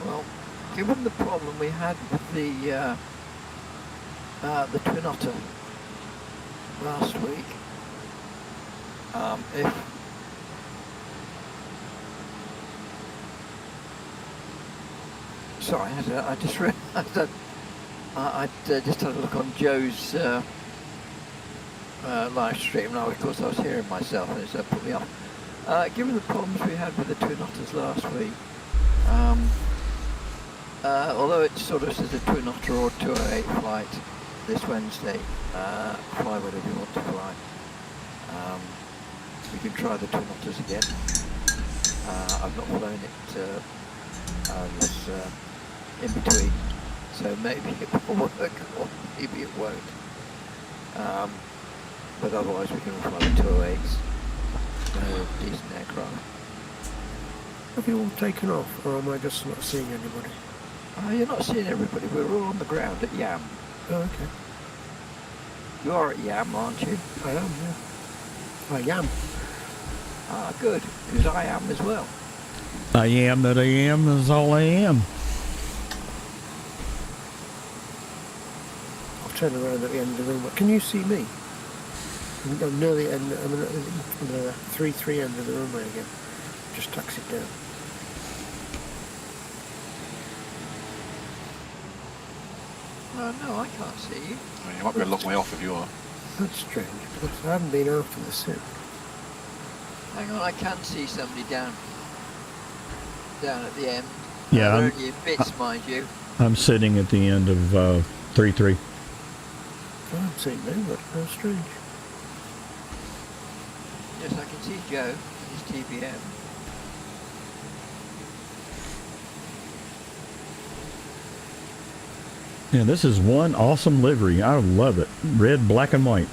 Well, given the problem we had with the Twin Otter last week, if sorry, I just realised that I just had a look on Joe's live stream. Now, of course, I was hearing myself, and it put me off. Given the problems we had with the Twin Otters last week. Although it sort of says a Twin Otter or 208 flight this Wednesday, fly whatever you want to fly. We can try the Twin Otters again. I've not flown it unless in between, so maybe it will work or maybe it won't. But otherwise we can fly the 208s. They're decent aircraft. Have you all taken off, or am I just not seeing anybody? You're not seeing everybody. We're all on the ground at Yam. Oh, okay. You are at Yam, aren't you? I am, yeah. I am. Ah, good. Because I am as well. I am that I am is all I am. I'll turn around at the end of the room. Can you see me? I'm nearly at the I'm at the 3-3 end of the runway again. Just taxied down. No, I can't see you. Well, you might be a long way off if you are. That's strange, because I haven't been after the sim. Hang on, I can see somebody down at the end. Yeah, They're only in bits, mind you. I'm sitting at the end of 3-3. I haven't seen nobody. How strange. Yes, I can see Joe. His TBM. Yeah, this is one awesome livery. I love it. Red, black, and white.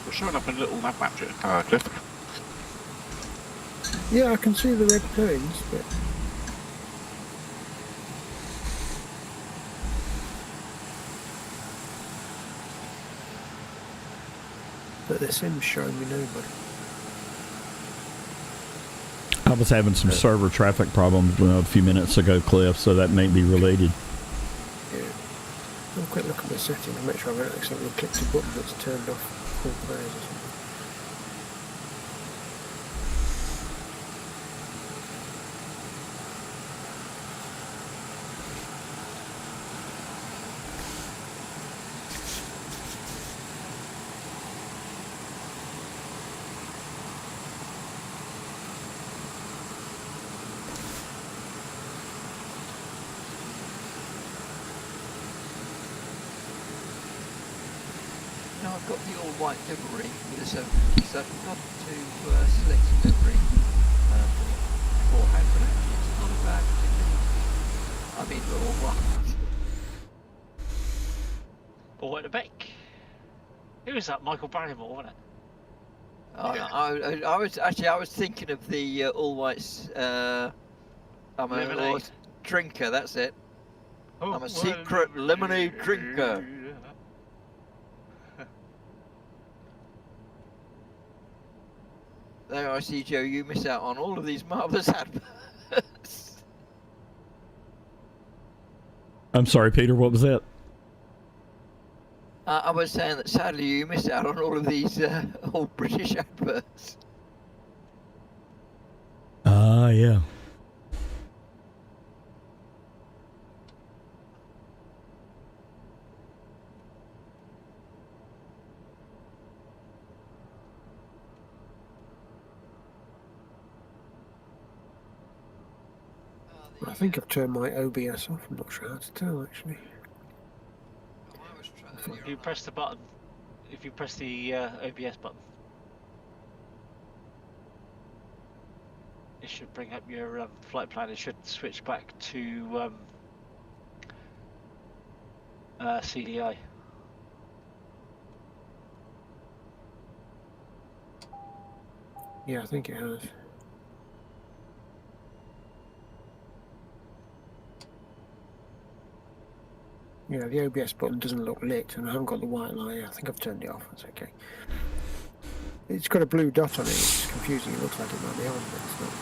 We're showing up in a little map Cliff. Yeah, I can see the red planes, but the sim's showing me nobody. I was having some server traffic problems a few minutes ago, Cliff, so that may be related. Yeah. Have a quick look at the settings and make sure I haven't accidentally clicked a button that's turned off full players or something. Now I've got the all-white livery with a 70, so I forgot to select a livery beforehand, but actually it's not a bad particularly. I mean, we're all white. All at the back. Who was that? Michael Barrymore, wasn't it? Yeah. I was thinking of the all-whites. I'm a Lemonade. drinker, that's it. Oh, I'm a secret lemonade drinker. There I see, Joe, you miss out on all of these marvellous adverts. I'm sorry, Peter, what was that? I was saying that sadly you miss out on all of these old British adverts. Ah, yeah. I think I've turned my OBS off. I'm not sure how to tell actually. If you press the button, if you press the OBS button, it should bring up your flight plan. It should switch back to CDI. Yeah, I think it has. Yeah, the OBS button doesn't look lit, and I haven't got the white line. I think I've turned it off. That's okay. It's got a blue dot on it. It's confusing. It looks like it might be on, but it's not.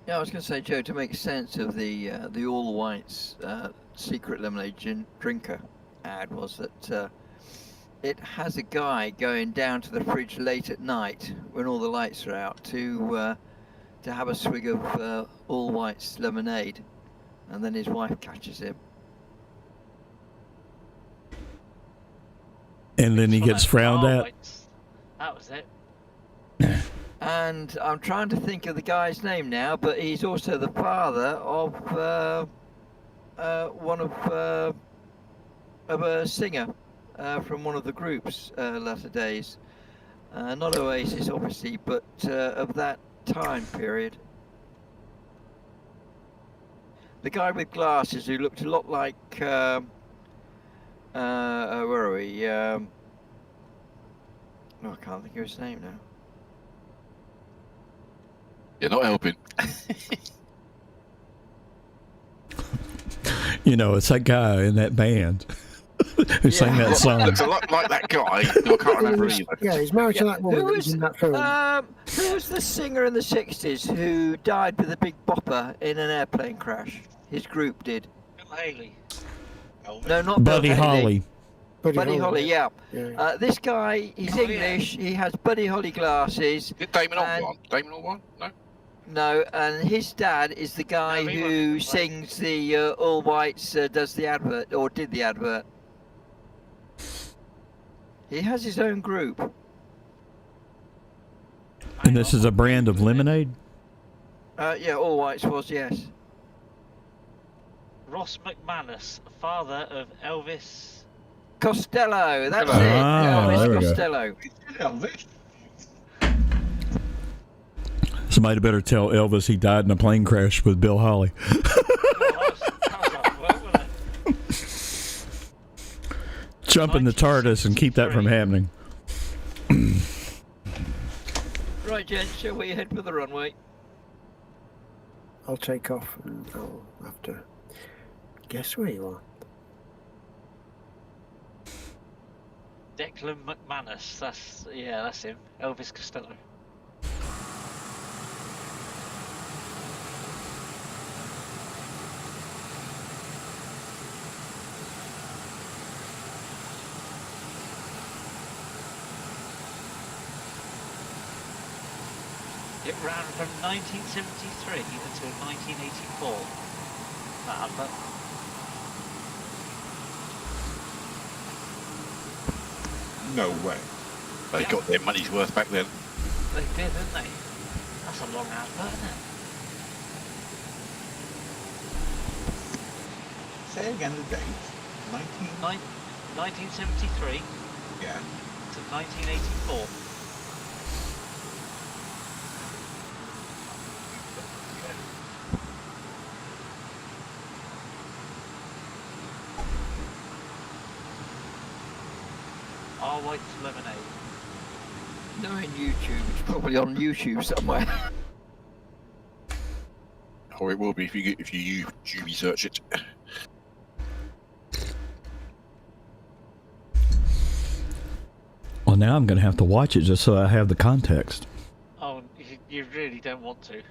Yeah, I was going to say, Joe, to make sense of the All Whites secret lemonade drinker ad was that it has a guy going down to the fridge late at night when all the lights are out to have a swig of All Whites lemonade, and then his wife catches him. And then he gets frowned at. That was it. And I'm trying to think of the guy's name now, but he's also the father of one of a singer from one of the groups latter days. Not Oasis, obviously, but of that time period. The guy with glasses who looked a lot like where are we? Oh, I can't think of his name now. You're not helping. You know, it's that guy in that band who sang that song. Looks a lot like that guy. I can't remember either. Yeah, he's married to that woman that was in that film. Who was the singer in the 60s who died with a big bopper in an airplane crash? His group did. Bill Haley. No, not Buddy Bill Haley. Holly. Buddy Holly, yeah. Yeah. This guy, he's English. He has Buddy Holly glasses. Is it Damon Albarn? Damon Albarn? No. No, and his dad is the guy No, he who wasn't. sings the All Whites, does the advert, or did the advert. He has his own group. And this is a brand of lemonade? Yeah, All Whites was, yes. Ross McManus, father of Elvis. Costello, that's Hello. it. Ah, Elvis there we go. Costello. Elvis. Somebody better tell Elvis he died in a plane crash with Bill Holly. Well, that was hard work, wasn't it? Jump in the TARDIS and keep that from happening. Right, gents, shall we head for the runway? I'll take off and I'll have to guess where you are. Declan McManus. That's him. Elvis Costello. It ran from 1973 until 1984. That advert. No way. They got their money's worth back then. They did, didn't they? That's a long advert, isn't it? Say again the date. 1973 Yeah. to 1984. Our White Lemonade. Knowing YouTube, it's probably on YouTube somewhere. Or it will be if you YouTube search it. Well, now I'm going to have to watch it just so I have the context. Oh, You really don't want to.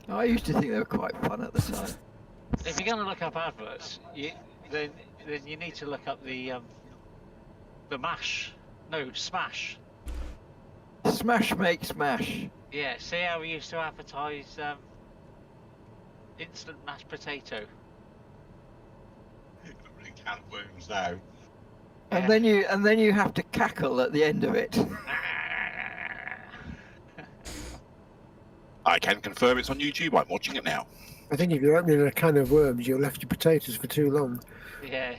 I used to think they were quite fun at the time. If you're going to look up adverts, then you need to look up the Smash. Smash make smash. Yeah, see how we used to advertise instant mashed potato. Really can of worms now. And then you have to cackle at the end of it. I can confirm it's on YouTube. I'm watching it now. I think if you're opening a can of worms, you'll left your potatoes for too long. Yeah.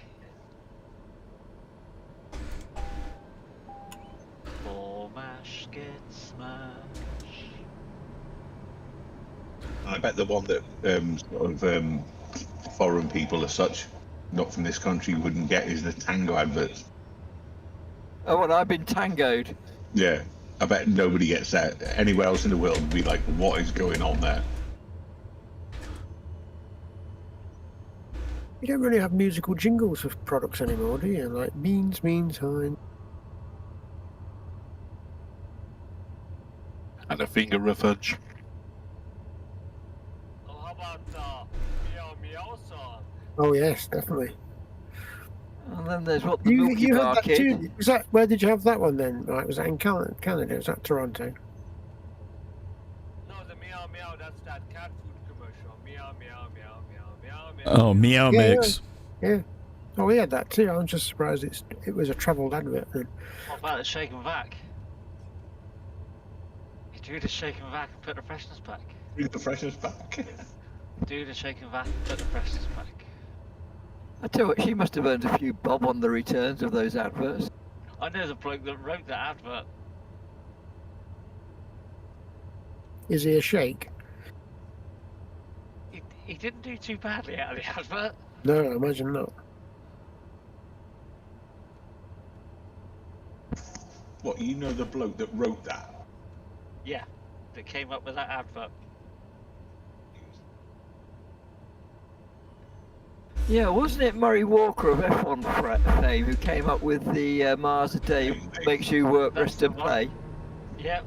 For mash gets smash. I bet the one that foreign people as such, not from this country, wouldn't get is the tango adverts. Oh, well, I've been tangoed. Yeah, I bet nobody gets that. Anywhere else in the world would be like, what is going on there? You don't really have musical jingles for products anymore, do you? Like beans, hein. And a finger of fudge. Oh, how about meow meow song? Oh yes, definitely. And then there's what the Milky You Bar had that Kid. too. Was that, where did you have that one then? Right, was that in Canada? Was that Toronto? No, the meow meow, that's that cat food commercial. Meow meow meow meow meow meow. Oh, Meow Yeah, Mix. Yeah. Oh, we had that too. I'm just surprised it was a travelled advert then. What about the shake and vac? You do the shake and vac and put the freshness back. Bring the freshness back. Do the shake and vac and put the freshness back. I tell you what, she must have earned a few bob on the returns of those adverts. I know the bloke that wrote that advert. Is he a shake? He didn't do too badly out of the advert. No, I imagine not. What, you know the bloke that wrote that? Yeah, that came up with that advert. Yeah, wasn't it Murray Walker of F1 fame who came up with the Mars a day makes you work, That's rest the and one. play? Yep.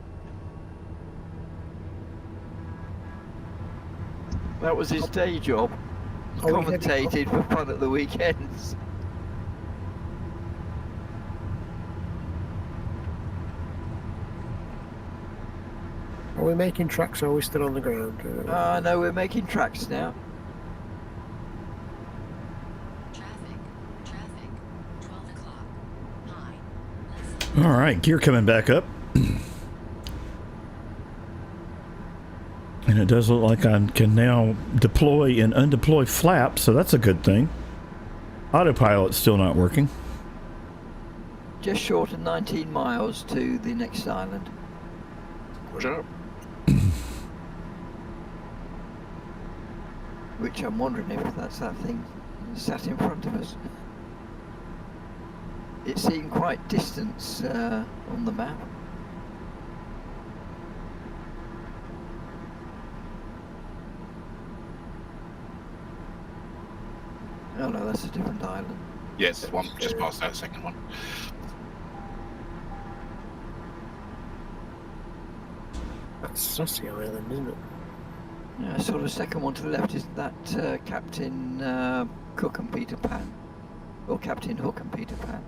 That was his day job. He Oh, he had- commentated for fun at the weekends. Are we making tracks or are we still on the ground? No, we're making tracks now. Traffic, 12 o'clock, high, less than All right, gear coming back up. And it does look like I can now deploy and undeploy flaps, so that's a good thing. Autopilot's still not working. Just short of 19 miles to the next island. Roger. Which I'm wondering if that's that thing sat in front of us. It seemed quite distant on the map. Oh no, that's a different island. Yes, one just past that second one. That's Sussy Island, isn't it? Yeah, sort of second one to the left is that Captain Cook and Peter Pan, or Captain Hook and Peter Pan.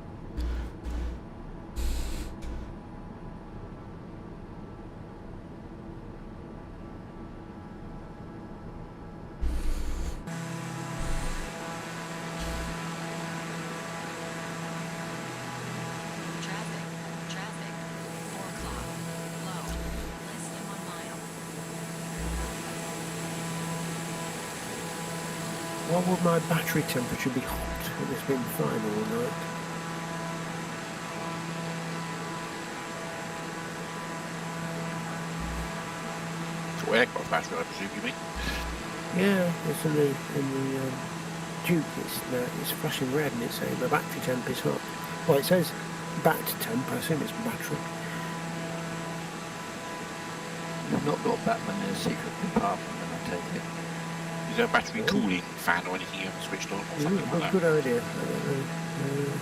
traffic, 4 o'clock, low, less than 1 mile. Why would my battery temperature be hot? It's been fine all night. So aircraft battery, I presume you mean? Yeah, it's in the Duke. It's flashing red and it's saying the battery temp is hot. Well, it says bat temp. I assume it's battery. You've not got Batman in a secret compartment, then I take it. Is there a battery cooling fan or anything you haven't switched on or something like that? Good idea. I don't know.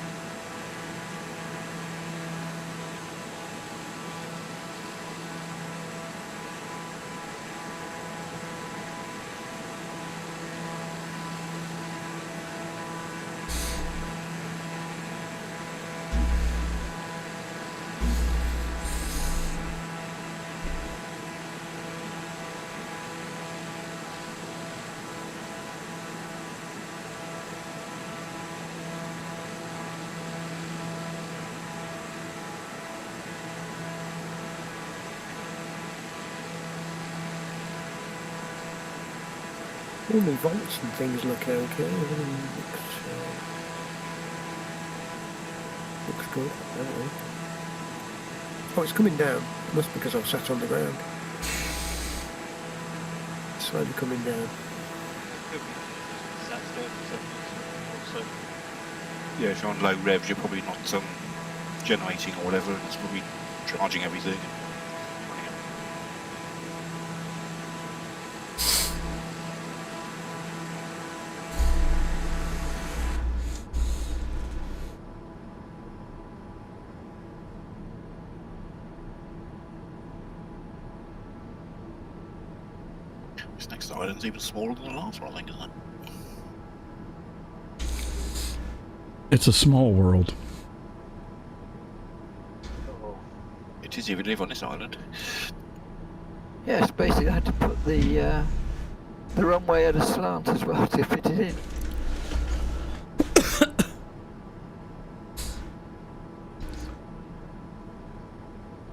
All the vaults and things look okay. Everything looks good. I don't know. Oh, it's coming down. It must be because I've sat on the ground. It's slowly coming down. Also, Yeah, if you're on low revs, you're probably not generating or whatever, and it's probably charging everything. This next island's even smaller than the last one, I think, isn't it? It's a small world. It is if you live on this island. Yes, basically I had to put the runway at a slant as well to fit it in.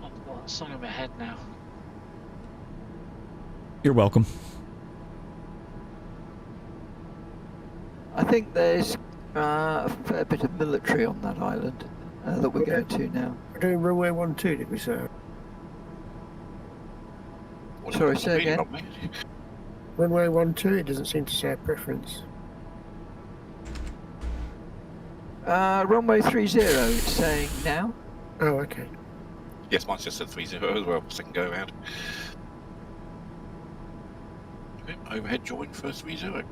I've got a song in my head now. You're welcome. I think there's a fair bit of military on that island that we're going to now. We're doing runway 12, did we say? What Sorry, does it say mean, again? Rob, mate? Runway 12, it doesn't seem to say a preference. Runway 30, it's saying now. Oh, okay. Yes, mine just said 30 as well, second go around. Okay, overhead join first 30.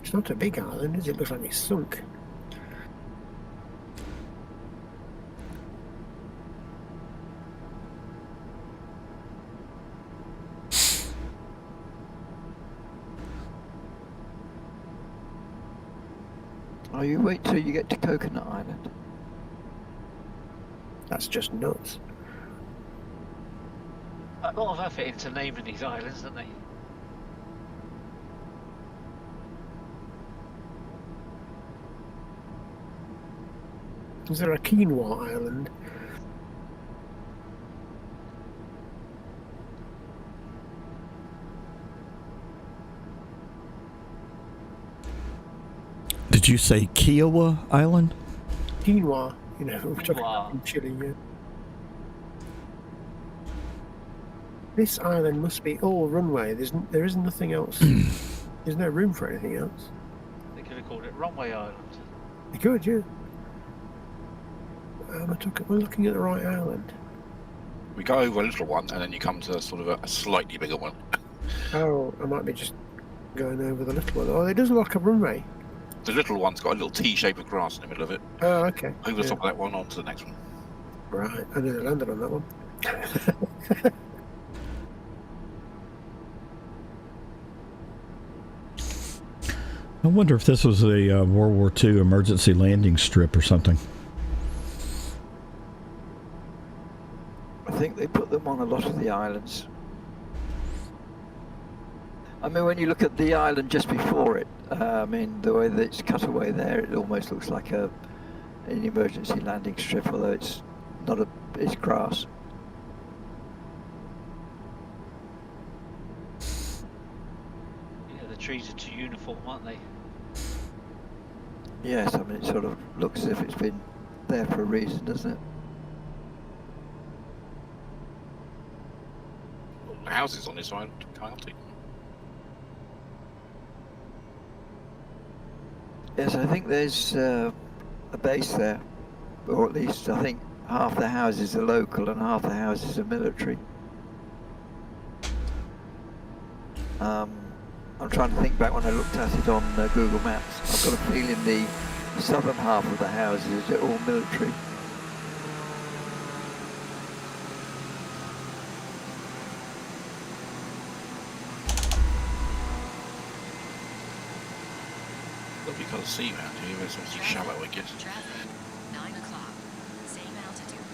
It's not a big island, is it? It looks like it's sunk. Oh, you wait till you get to Coconut Island. That's just nuts. A lot of effort into naming these islands, don't they? Is there a quinoa island? Did you say Kiowa Island? Quinoa, you know, we're talking Quinoa. about Chile, yeah. This island must be all runway. There is nothing else. There's no room for anything else. They could have called it Runway Island. You could, yeah. We're looking at the right island. We go over a little one, and then you come to sort of a slightly bigger one. Oh, I might be just going over the little one. Oh, it does look like a runway. The little one's got a little T shape of grass in the middle of it. Oh, okay. Over the Yeah. top of that one, onto the next one. Right, I nearly landed on that one. I wonder if this was a World War II emergency landing strip or something. I think they put them on a lot of the islands. I mean, when you look at the island just before it, I mean, the way that it's cut away there, it almost looks like an emergency landing strip, although it's not it's grass. Yeah, the trees are too uniform, aren't they? Yes, I mean, it sort of looks as if it's been there for a reason, doesn't it? The houses on this island, chaotic. Yes, I think there's a base there, or at least I think half the houses are local and half the houses are military. I'm trying to think back when I looked at it on Google Maps. I've got a feeling the southern half of the houses are all military. Lovely colour sea around here, it's obviously shallow, I guess. Traffic, 9 o'clock. Same altitude.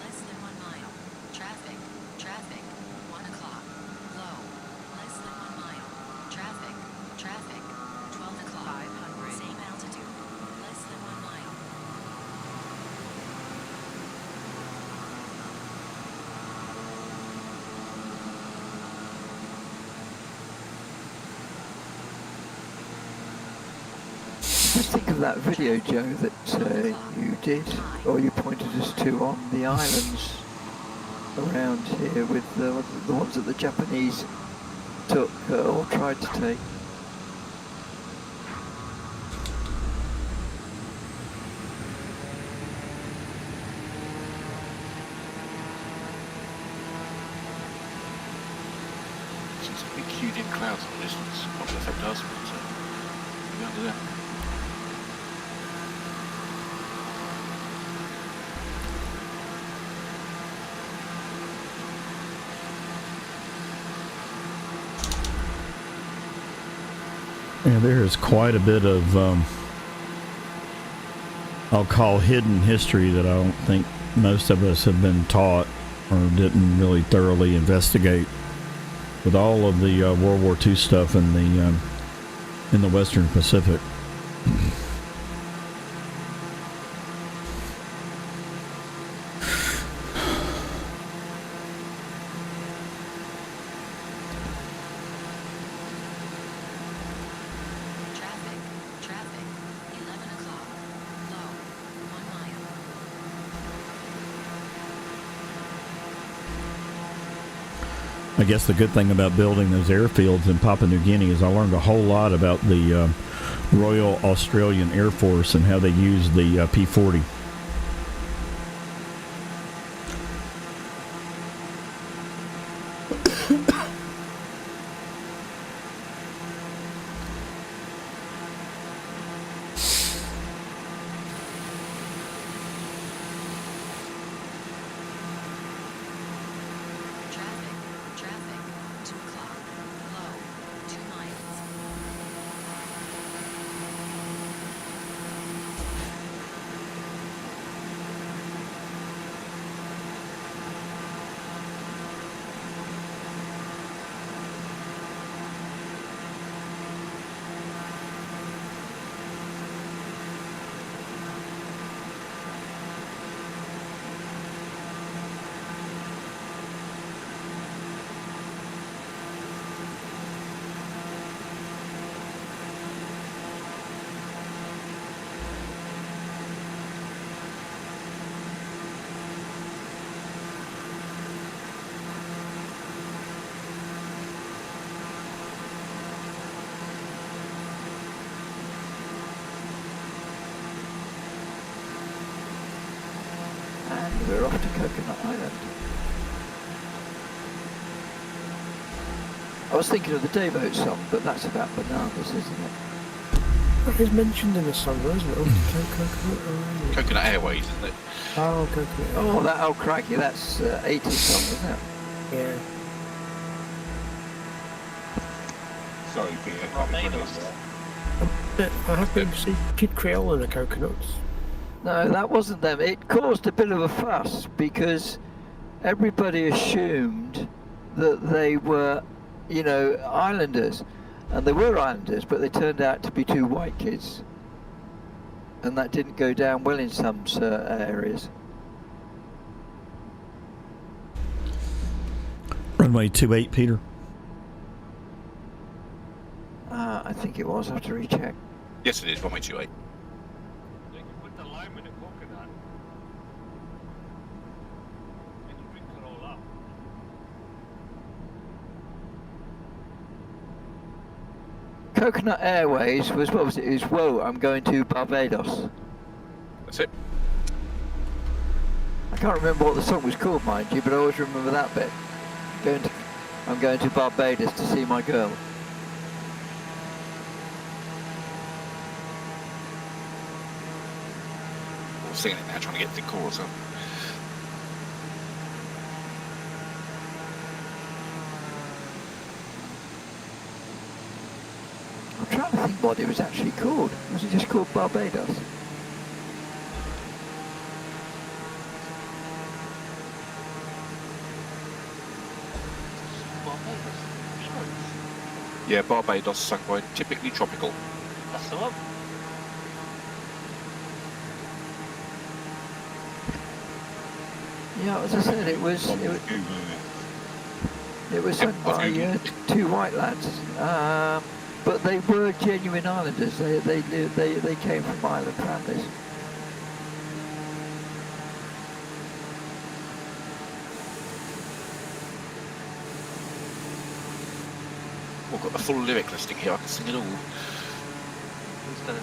Less than 1 mile. Traffic, 1 o'clock. Low, less than 1 mile. of that video, Joe, that you did, or you pointed us to on the islands around here with the ones that the Japanese took or tried to take? Seems to be queued in clouds in the distance. Not sure if it does, but maybe under there. Yeah, there is quite a bit of, I'll call hidden history that I don't think most of us have been taught or didn't really thoroughly investigate with all of the World War II stuff in the Western Pacific. Traffic, 11 o'clock, low, 1 mile. I guess the good thing about building those airfields in Papua New Guinea is I learned a whole lot about the Royal Australian Air Force and how they use the P-40. Traffic, 2 o'clock, low, 2 miles. And we're off to Coconut Island. I was thinking of the Dayboat song, but that's about bananas, isn't it? That is mentioned in the song, though, isn't it? Coconut Island. Coconut Airways, isn't it? Oh, Coconut Oh, Island. that old crikey, that's 80s song, isn't it? Yeah. Sorry, Peter. Barbados. I have been to see Kid Creole and the Coconuts. No, that wasn't them. It caused a bit of a fuss because everybody assumed that they were, you know, islanders. And they were islanders, but they turned out to be two white kids. And that didn't go down well in some areas. Runway 28, Peter. I think it was. I have to recheck. Yes, it is. 128. They can put the lime in a coconut. They can drink it all up. Coconut Airways was, what was it? It was, whoa, I'm going to Barbados. That's it. I can't remember what the song was called, mind you, but I always remember that bit. I'm going to Barbados to see my girl. Or singing it now, trying to get the chorus up. I'm trying to think what it was actually called. Was it just called Barbados? Barbados. Sure. Yeah, Barbados, sung by Typically Tropical. That's the one. Yeah, as I said, it was sung by two white lads. but they were genuine islanders. They came from island families. We've got the full lyric listing here. I can sing it all. Who's gonna-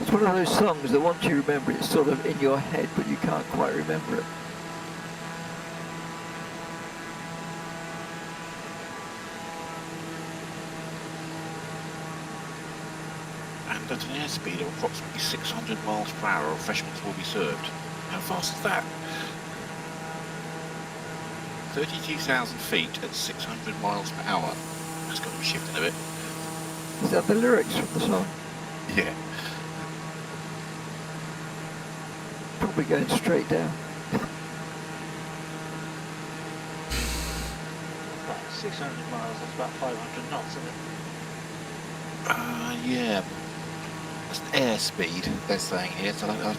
It's one of those songs that once you remember it's sort of in your head, but you can't quite remember it. And at an airspeed of approximately 600 miles per hour, refreshments will be served. How fast is that? 32,000 feet at 600 miles per hour. That's got to be shifting a bit. Is that the lyrics from the song? Yeah. Probably going straight down. About 600 miles, that's about 500 knots, isn't it? Yeah. That's an airspeed, they're saying here, so I'll have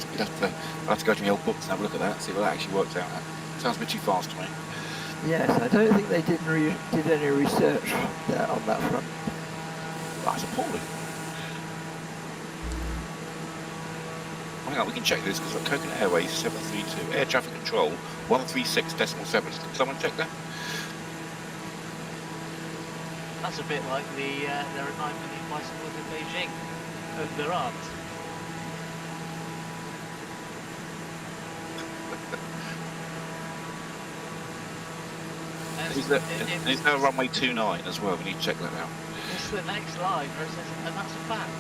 to go to my old books and have a look at that and see what that actually works out at. Sounds a bit too fast to me. Yes, I don't think they did any research there on that front. That's appalling. Hang on, we can check this because Coconut Airways 732, air traffic control 136.7. Can someone check that? That's a bit like there are 9 million bicycles in Beijing. And there aren't. There's no runway 29 as well, we need to check that out. It's the next line where it says, and that's a fact.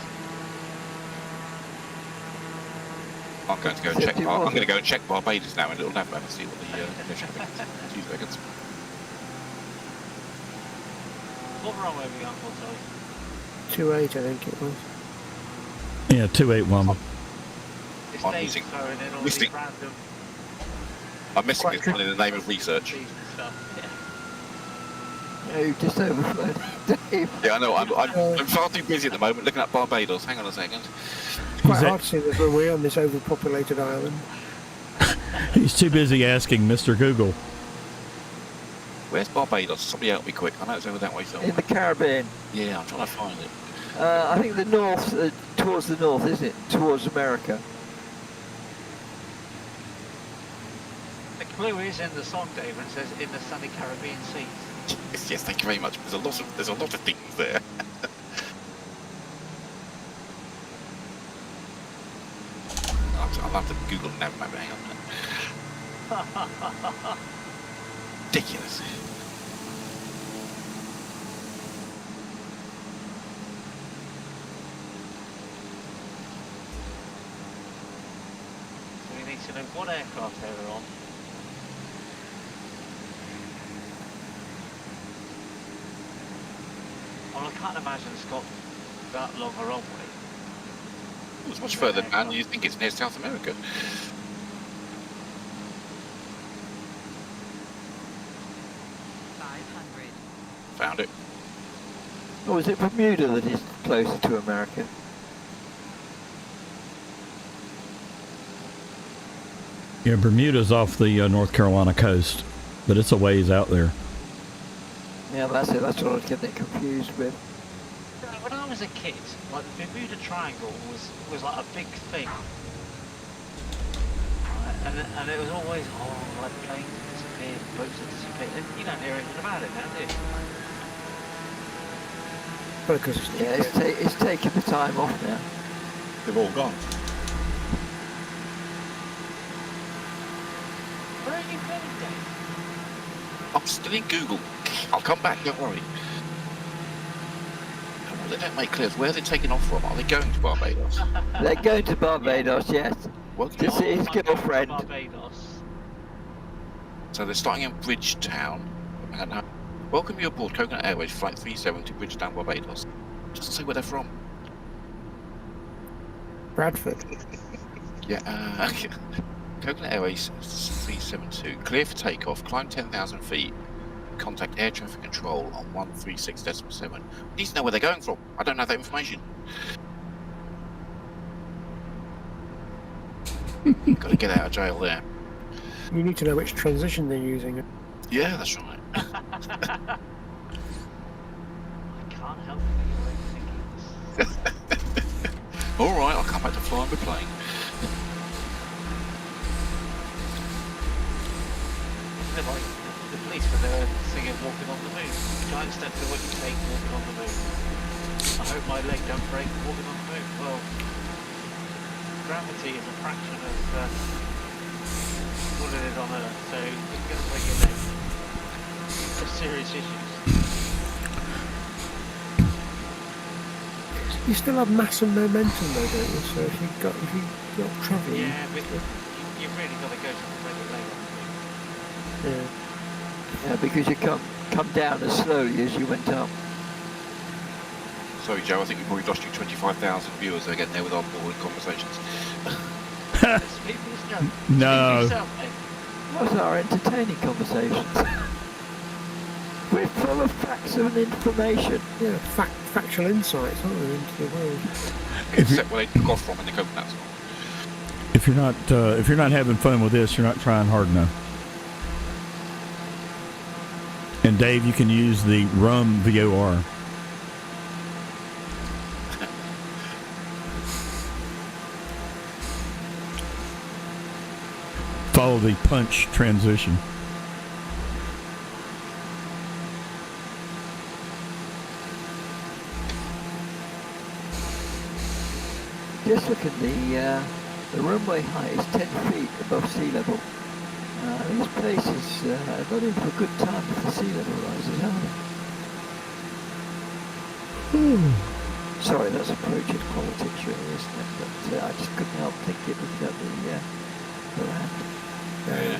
I'm going to go and check. I'm going to go and check Barbados now in Little Navman and see what the traffic is. 2 seconds. What runway are we going for, sorry? 28, I think it was. Yeah, 281. It's I'm Dave missing- throwing in all missing- these random I'm missing this one in the name of research. things and stuff. No, just overflowed. Dave. Yeah, I know. I'm far too busy at the moment looking at Barbados. Hang on a second. It's quite hard to see this when we're on this overpopulated island. He's too busy asking Mr. Google. Where's Barbados? Somebody help me quick. I know it's over that way In somewhere. the Caribbean. Yeah, I'm trying to find it. I think the north, towards the north, isn't it? Towards America. The clue is in the song, Dave, and it says in the sunny Caribbean seas. Yes, thank you very much. There's a lot of things there. I'll have to Google Navmap. Hang on a minute. Ridiculous. So we need to know what aircraft they were on. Well, I can't imagine it's got that long a runway. It's much further down than you think. It's near South America. Found it. Or is it Bermuda that is closer to America? Yeah, Bermuda's off the North Carolina coast, but it's a ways out there. Yeah, that's it. That's what I was getting confused with. When I was a kid, like the Bermuda Triangle was like a big thing. And it was always, like planes have disappeared, boats have disappeared. And you don't hear anything about it now, do you? Well, because Yeah, it's taking the time off now. They've all gone. Where are you going, Dave? I'm still in Google. I'll come back, don't worry. What they don't make clear is where they're taking off from. Are they going to Barbados? They're going to Barbados, yes. Welcome To see his girlfriend. Barbados. So they're starting in Bridgetown. Hang on now. Welcome you aboard Coconut Airways Flight 37 to Bridgetown, Barbados. Doesn't say where they're from. Bradford. Yeah, Coconut Airways 372. Clear for takeoff. Climb 10,000 feet. Contact air traffic control on 136.7. We need to know where they're going from. I don't know that information. Got to get out of jail there. You need to know which transition they're using. Yeah, that's right. I can't help but thinking All right, I'll come back to flying the plane. they're like the police when they were singing "Walking on the Moon." Giant step to what you take, walking on the moon. I hope my leg don't break walking on the moon. Well, gravity is a fraction of what it is on Earth, so it's going to break your leg. It's serious issues. You still have mass and momentum though, don't you? So if you're travelling... Yeah, but you've really got to go to the break your leg on the moon. Yeah. Yeah, because you come down as slowly as you went up. Sorry, Joe, I think we've already lost you 25,000 viewers again there with our boring conversations. Speak for yourself. No. Speak for yourself, mate. Those are entertaining conversations. We're full of facts and information. Yeah, factual insights, aren't they, into the world? Except where they took off from in the coconuts. If you're not having fun with this, you're not trying hard enough. And Dave, you can use the rum VOR. Follow the punch transition. Just look at the runway height is 10 feet above sea level. These places are not in for a good time if the sea level rises, are they? Sorry, that's approaching politics really, isn't it? But I just couldn't help thinking looking at the land.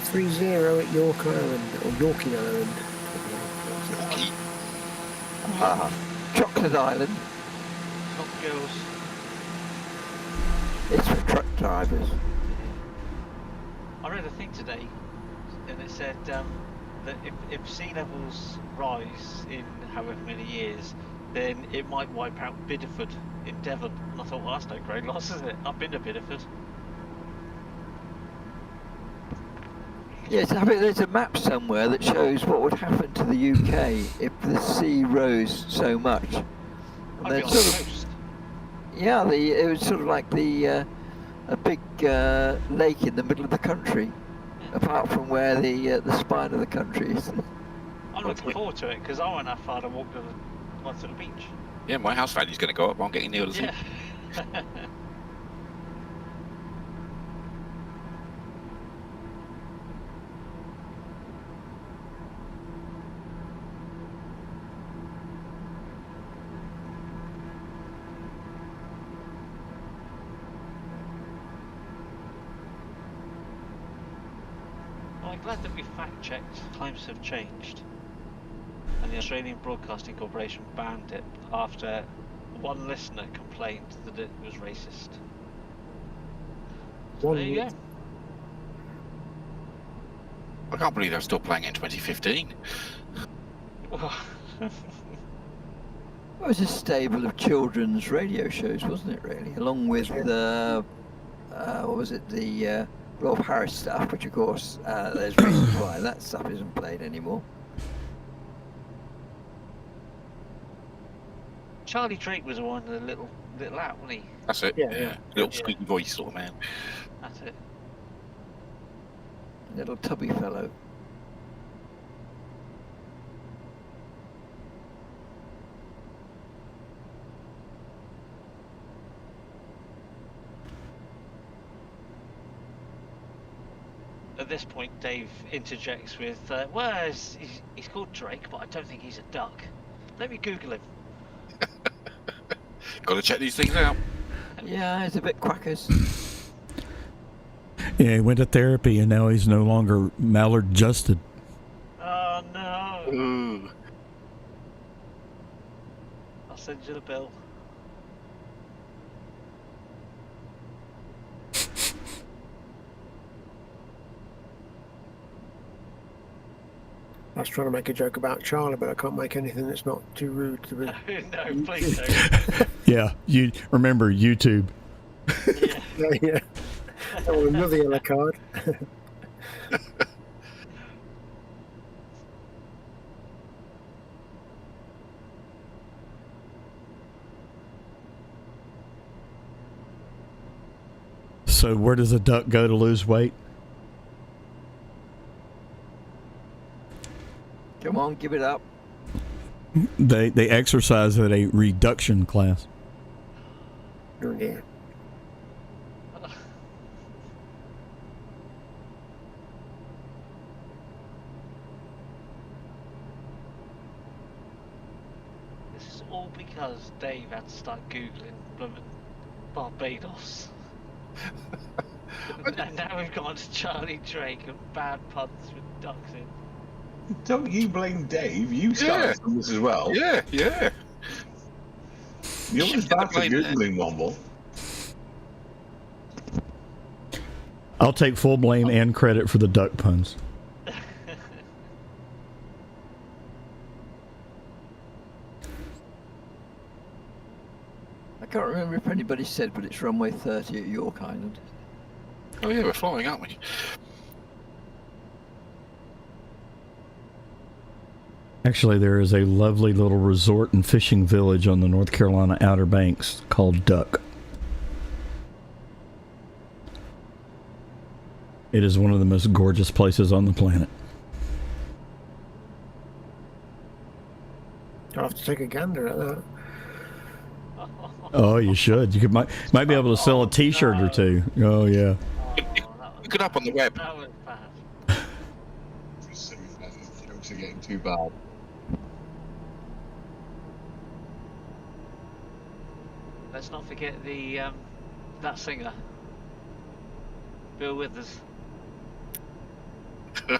3-0 at Yorke Island, or Yorke Island. Chocolate Island. Not girls. It's for truck drivers. I read a thing today, and it said that if sea levels rise in however many years, then it might wipe out Bideford in Devon. And I thought, well, that's no great loss, is it? I've been to Bideford. Yes, I mean, there's a map somewhere that shows what would happen to the UK if the sea rose so much. And I'd be then on the coast. yeah, it was sort of like a big lake in the middle of the country, apart from where the spine of the country is. I'm looking forward to it because I won't have far to walk to the beach. Yeah, my house value's going to go up. I'm getting near the sea. Yeah. I'm glad that we fact-checked. Times have changed, and the Australian Broadcasting Corporation banned it after one listener complained that it was racist. So there you go. I can't believe they're still playing in 2015. Well, It was a stable of children's radio shows, wasn't it, really? Along with what was it, the Rob Harris stuff, which of course there's reasons why that stuff isn't played anymore. Charlie Drake was one of the little out, wasn't he? That's it. Yeah. Little squeaky voice sort of man. That's it. Little tubby fellow. At this point, Dave interjects with, well, he's called Drake, but I don't think he's a duck. Let me Google him. Got to check these things out. Yeah, it's a bit quackers. Yeah, he went to therapy and now he's no longer mallard-justed. Oh no! Ooh. I'll send you the bill. I was trying to make a joke about Charlie, but I can't make anything that's not too rude to be. No, please don't. Yeah, you remember YouTube. Yeah. Yeah. want another yellow card. So where does a duck go to lose weight? Come on, give it up. They exercise at a reduction class. Oh, yeah. This is all because Dave had to start Googling blooming Barbados. And now we've gone to Charlie Drake and bad puns with ducks in. Don't you blame Dave? You started on this as well. Yeah. You're Shifted as bad the for blame there. Googling Womble. I'll take full blame and credit for the duck puns. I can't remember if anybody said, but it's runway 30 at Yorke Island. Oh yeah, we're flying, aren't we? Actually, there is a lovely little resort and fishing village on the North Carolina Outer Banks called Duck. It is one of the most gorgeous places on the planet. I'll have to take a gander at that. Oh, you should. You might be able to sell a T-shirt or two. Oh yeah. Look it up on the web. That was bad. Jokes are getting too bad. Let's not forget the that singer, Bill Withers. Oh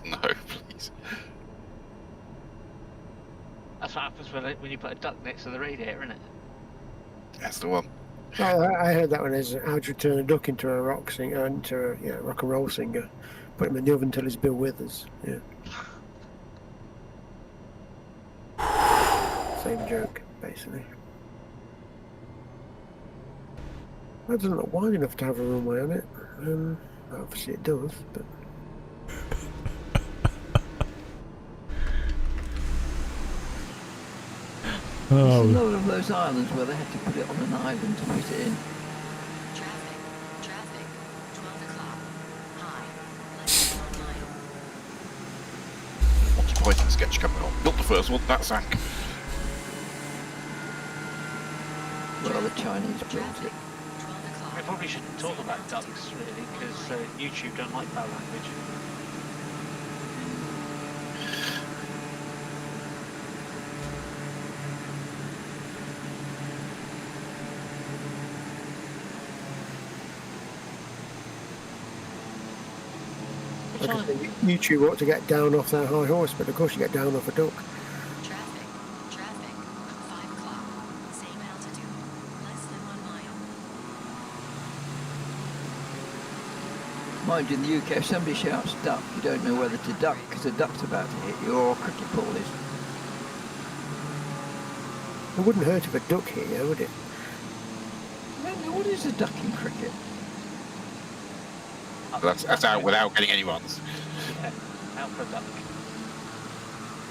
no, please. That's what happens when you put a duck next to the radiator, isn't it? That's the one. Oh, I heard that one as how to turn a duck into a rock singer, into a rock and roll singer. Put him in the oven until he's Bill Withers. Yeah. Same joke, basically. That doesn't look wide enough to have a runway on it. Obviously it does, but... There's a lot of those islands where they had to put it on an island to fit it in. Traffic, 12 o'clock, high, less than 1 mile. Monty Python sketch coming on. Not the first one, that sank. Well, the Chinese built it. 12 o'clock. I probably shouldn't talk about ducks really, because YouTube don't like foul language. Like I say, YouTube ought to get down off their high horse, but of course you get down off a duck. Traffic, 5 o'clock, same altitude, less than 1 mile. Mind you, in the UK, if somebody shouts duck, you don't know whether to duck because a duck's about to hit you or a cricket ball is. It wouldn't hurt if a duck hit you, would it? No, what is a duck in cricket? That's out without getting any runs. Yeah, out for a duck.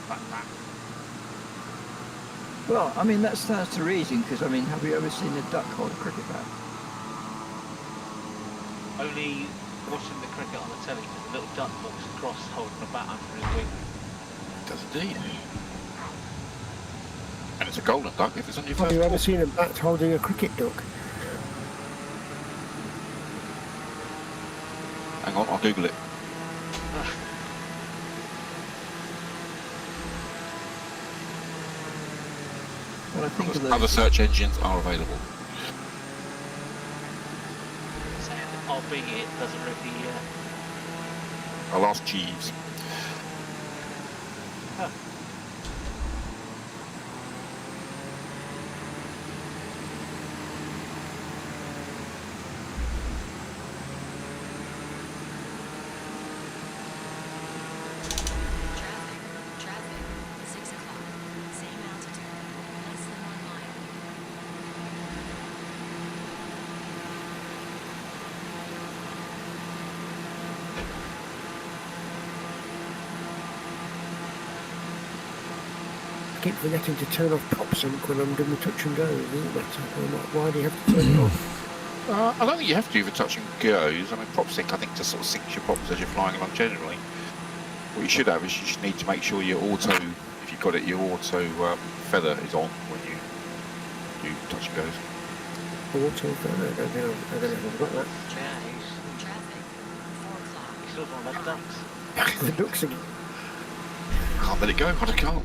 Back. Well, I mean, that stands to reason because, I mean, have you ever seen a duck hold a cricket bat? Only watching the cricket on the telly, because the little duck walks across holding a bat under his wing. It does indeed. And it's a golden duck if it's on your Have first you ever ball. seen a bat holding a cricket duck? Hang on, I'll Google it. When I think of Other those, search engines are available. Albeit it doesn't really. I'll ask Jeeves. Traffic, 6 o'clock, same altitude, less than 1 mile. I keep forgetting to turn off prop sync when I'm doing the touch and go. Doesn't matter. I'm like, why do you have to turn it off? I don't think you have to for touch and goes. I mean, prop sync, I think, just sort of syncs your props as you're flying along generally. What you should have is you just need to make sure your auto, if you've got it, your auto feather is on when you do touch and goes. Auto feather? I don't know if I've got that. Yeah, he's Traffic. 4 o'clock. still on that ducks. The ducks again. Can't let it go, I can't.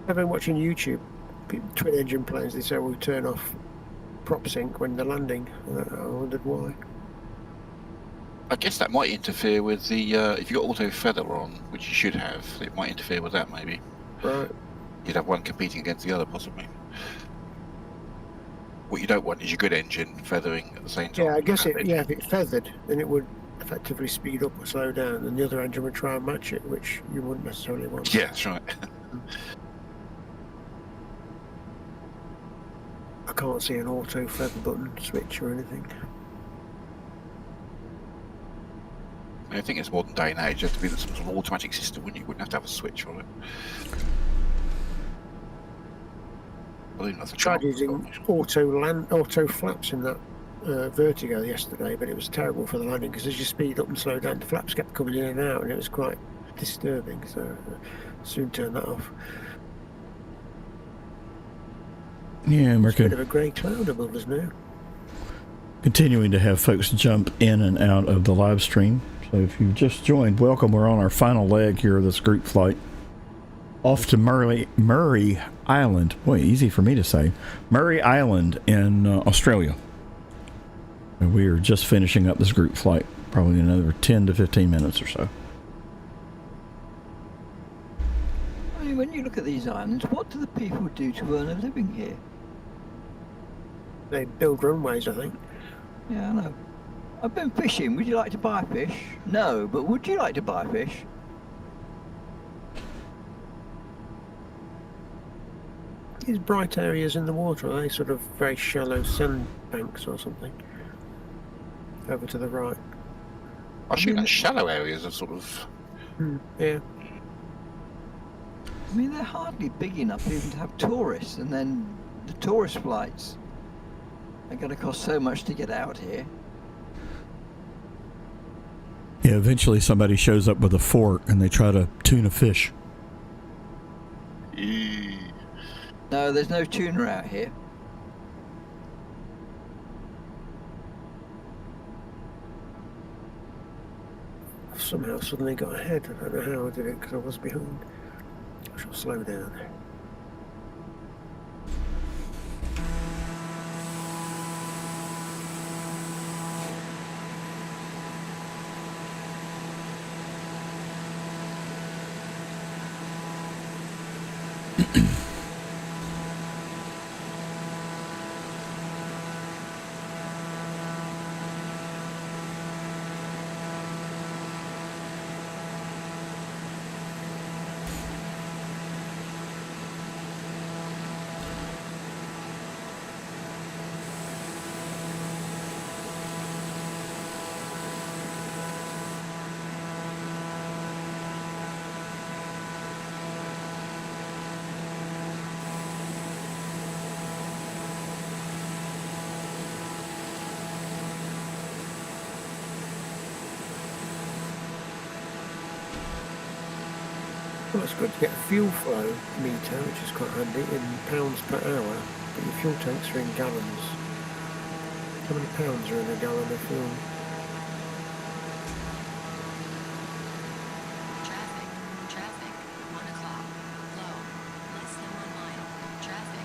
I've been watching YouTube, twin engine planes, they say we'll turn off prop sync when they're landing. I wondered why. I guess that might interfere with the, if you've got auto feather on, which you should have, it might interfere with that maybe. Right. You'd have one competing against the other possibly. What you don't want is your good engine feathering at the same time. Yeah, I guess if if it's feathered, then it would effectively speed up or slow down, and the other engine would try and match it, which you wouldn't necessarily want. Yeah, that's right. I can't see an auto feather button switch or anything. I think it's modern day and age. You have to be some sort of automatic system, wouldn't you? You wouldn't have to have a switch for it. I think that's a Tried using auto flaps in that Vertigo yesterday, but it was terrible for the landing because as you speed up and slow down, the flaps kept coming in and out, and it was quite disturbing. So soon turned that off. Yeah, we're It's a bit of a grey cloud above us now. continuing to have folks jump in and out of the live stream. So if you've just joined, welcome. We're on our final leg here of this group flight. Off to Murray Island. Boy, easy for me to say. Murray Island in Australia. And we are just finishing up this group flight. Probably another 10 to 15 minutes or so. I mean, when you look at these islands, what do the people do to earn a living here? They build runways, I think. Yeah, I know. I've been fishing. Would you like to buy fish? No, but would you like to buy fish? These bright areas in the water, are they sort of very shallow sandbanks or something? Over to the right. I assume that shallow areas are sort of. Yeah. I mean, they're hardly big enough even to have tourists, and then the tourist flights are going to cost so much to get out here. Yeah, eventually somebody shows up with a fork and they try to tune a fish. No, there's no tuna out here. I've somehow suddenly got ahead. I don't know how I did it because I was behind. I shall slow down. Well, it's good to get a fuel flow meter, which is quite handy, in pounds per hour, but your fuel tanks are in gallons. How many pounds are in a gallon of fuel? Traffic. 1 o'clock. Low. Less than 1 mile. Traffic.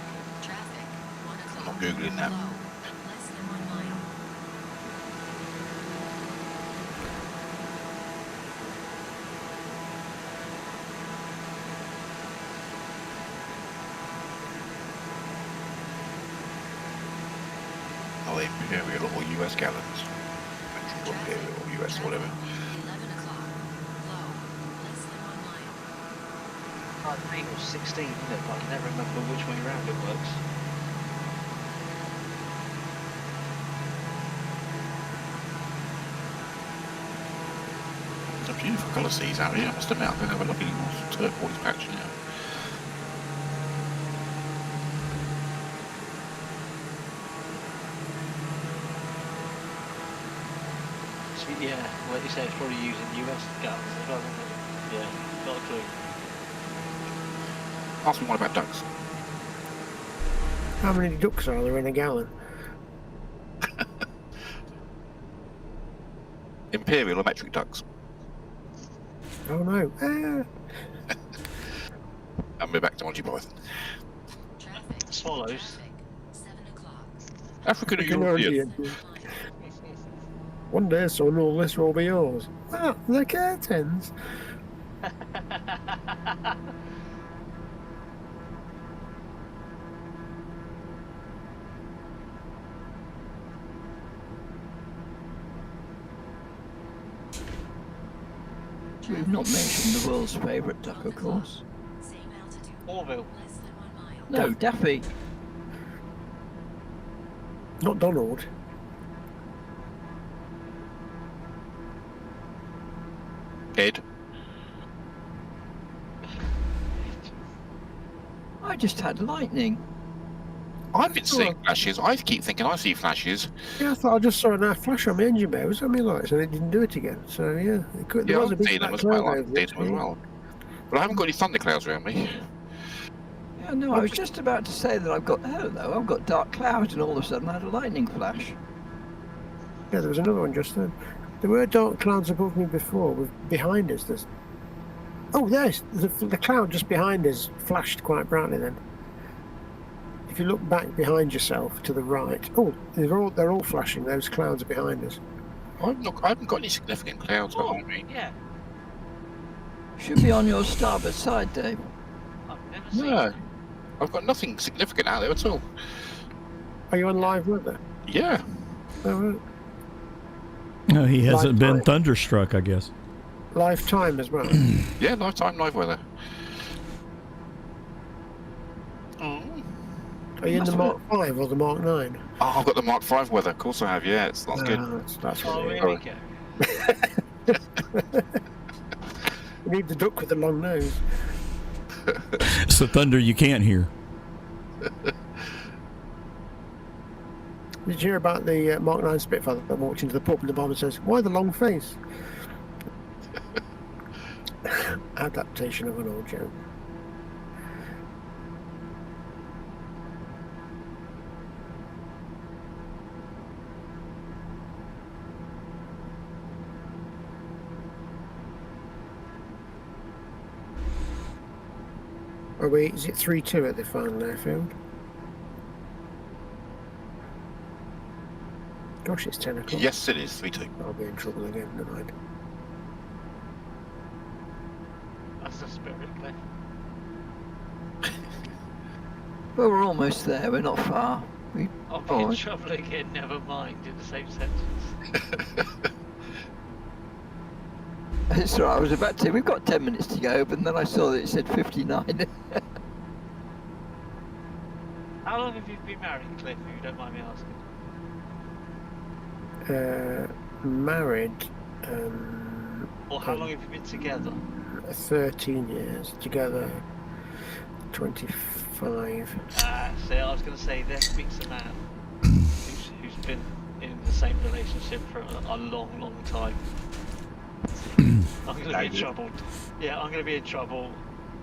1 o'clock. I'm Googling that. Low. Less than 1 mile. Oh, Imperial or US gallons. Metric or Imperial or US, whatever. 11 o'clock. Low. Less than 1 mile. like 8 or 16, isn't it? But I can never remember which way round it works. It's a beautiful colour seas out here, I must admit. I'm going to have a look at more turquoise patch now. Yeah, like you say, it's probably using US gallons as well, isn't it? Yeah, not a clue. Ask me one about ducks. How many ducks are there in a gallon? Imperial or metric ducks? Oh no. And we're back to Monty Python. Traffic. Swallows. Traffic. 7 o'clock. African or African European? European. One day soon all this will be yours. Ah, the curtains. We've not mentioned the world's favourite duck, of course. Same altitude. Orville. Less than 1 mile. No, Daffy. Not Donald. Ed? I just had lightning. I've been seeing flashes. I keep thinking I see flashes. Yeah, I thought I just saw a nice flash on my engine bay. It was on my lights and it didn't do it again. So yeah, it could, there Yeah, was a I've big seen them black as well. cloud I've over seen it, them as yeah. well. But I haven't got any thunderclouds around me. Yeah, no, I was just about to say that I've got dark clouds, and all of a sudden I had a lightning flash. Yeah, there was another one just then. There were dark clouds above me before, behind us. There's the cloud just behind us flashed quite brightly then. If you look back behind yourself to the right, they're all flashing. Those clouds are behind us. I haven't got any significant clouds behind me. Yeah. Should be on your starboard side, Dave. I've never seen No, it. I've got nothing significant out there at all. Are you on live weather? Yeah. Oh, right. No, he hasn't been Lifetime. thunderstruck, I guess. Lifetime as well. Yeah, lifetime live weather. Are you in the Mark 5 or the Mark 9? Oh, I've got the Mark 5 weather. Of course I have, yeah. That's good. That's Oh, what it here we go. is. You need the duck with the long nose. It's the thunder you can't hear. Did you hear about the Mark 9 Spitfire that walked into the pub and the barman says, "Why the long face?" Adaptation of an old joke. Is it 3-2 at the final airfield? Gosh, it's 10 o'clock. Yes, it is. 3-2. I'll be in trouble again tonight. That's the spirit, Cliff. Well, we're almost there. We're not far. I'll be in trouble again, never mind, in the same sentence. It's right. I was about to say we've got 10 minutes to go, but then I saw that it said 59. How long have you been married, Cliff, if you don't mind me asking? Married. Or how long have you been together? 13 years. Together 25. See, I was going to say, there speaks a man who's been in the same relationship for a long, long time. I'm going to be in trouble. Yeah, I'm going to be in trouble.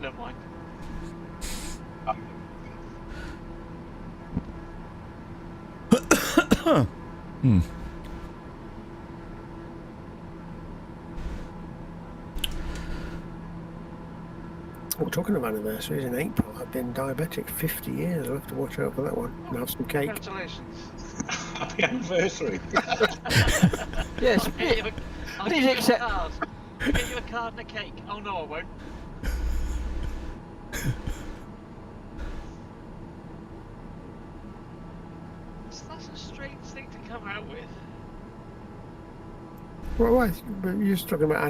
Never mind. Oh, talking of anniversaries, in April I've been diabetic 50 years. I'll have to watch out for that one and have some cake. Congratulations. Happy anniversary. Yes, I'll please give you a accept. card. I'll get you a card and a cake. Oh no, I won't. That's a strange thing to come out with. Well, why? But you're just talking about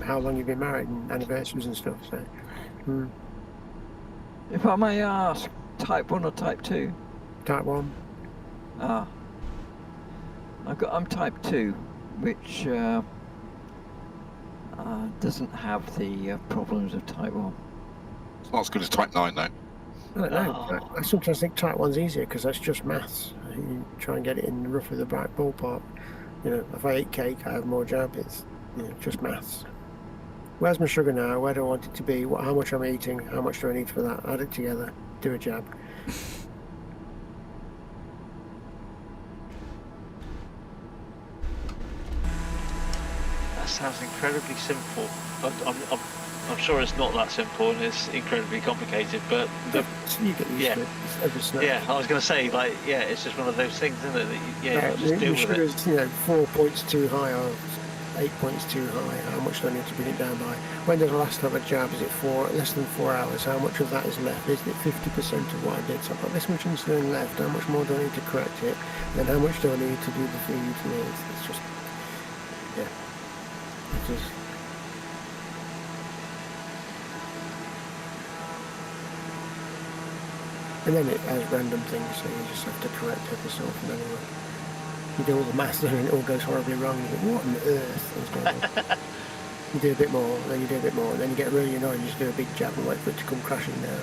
how long you've been married and anniversaries and stuff. So, If I may ask, type 1 or type 2? Type 1. Ah. I'm type 2, which doesn't have the problems of type 1. It's not as good as Type 9, though. I don't know. Oh. I sometimes think type 1's easier because that's just maths. You try and get it in roughly the right ballpark. You know, if I eat cake, I have more jab. It's just maths. Where's my sugar now? Where do I want it to be? How much I'm eating? How much do I need for that? Add it together. Do a jab. That sounds incredibly simple. I'm sure it's not that simple and it's incredibly complicated, but You get used to it. It's every snap. yeah, I was going to say, like, yeah, it's just one of those things, isn't it? That you just deal the with sugar it. is 4 points too high or 8 points too high. How much do I need to bring it down by? When did I last have a jab? Is it less than 4 hours? How much of that is left? Is it 50% of what I did? So I've got this much insulin left. How much more do I need to correct it? And how much do I need to do the food? It's just, yeah. It is. And then it has random things, so you just have to correct it yourself. And anyway, you do all the maths and it all goes horribly wrong. And you think, what on earth is going on? You do a bit more, then you do a bit more, and then you get really annoyed and you just do a big jab and wait for it to come crashing down.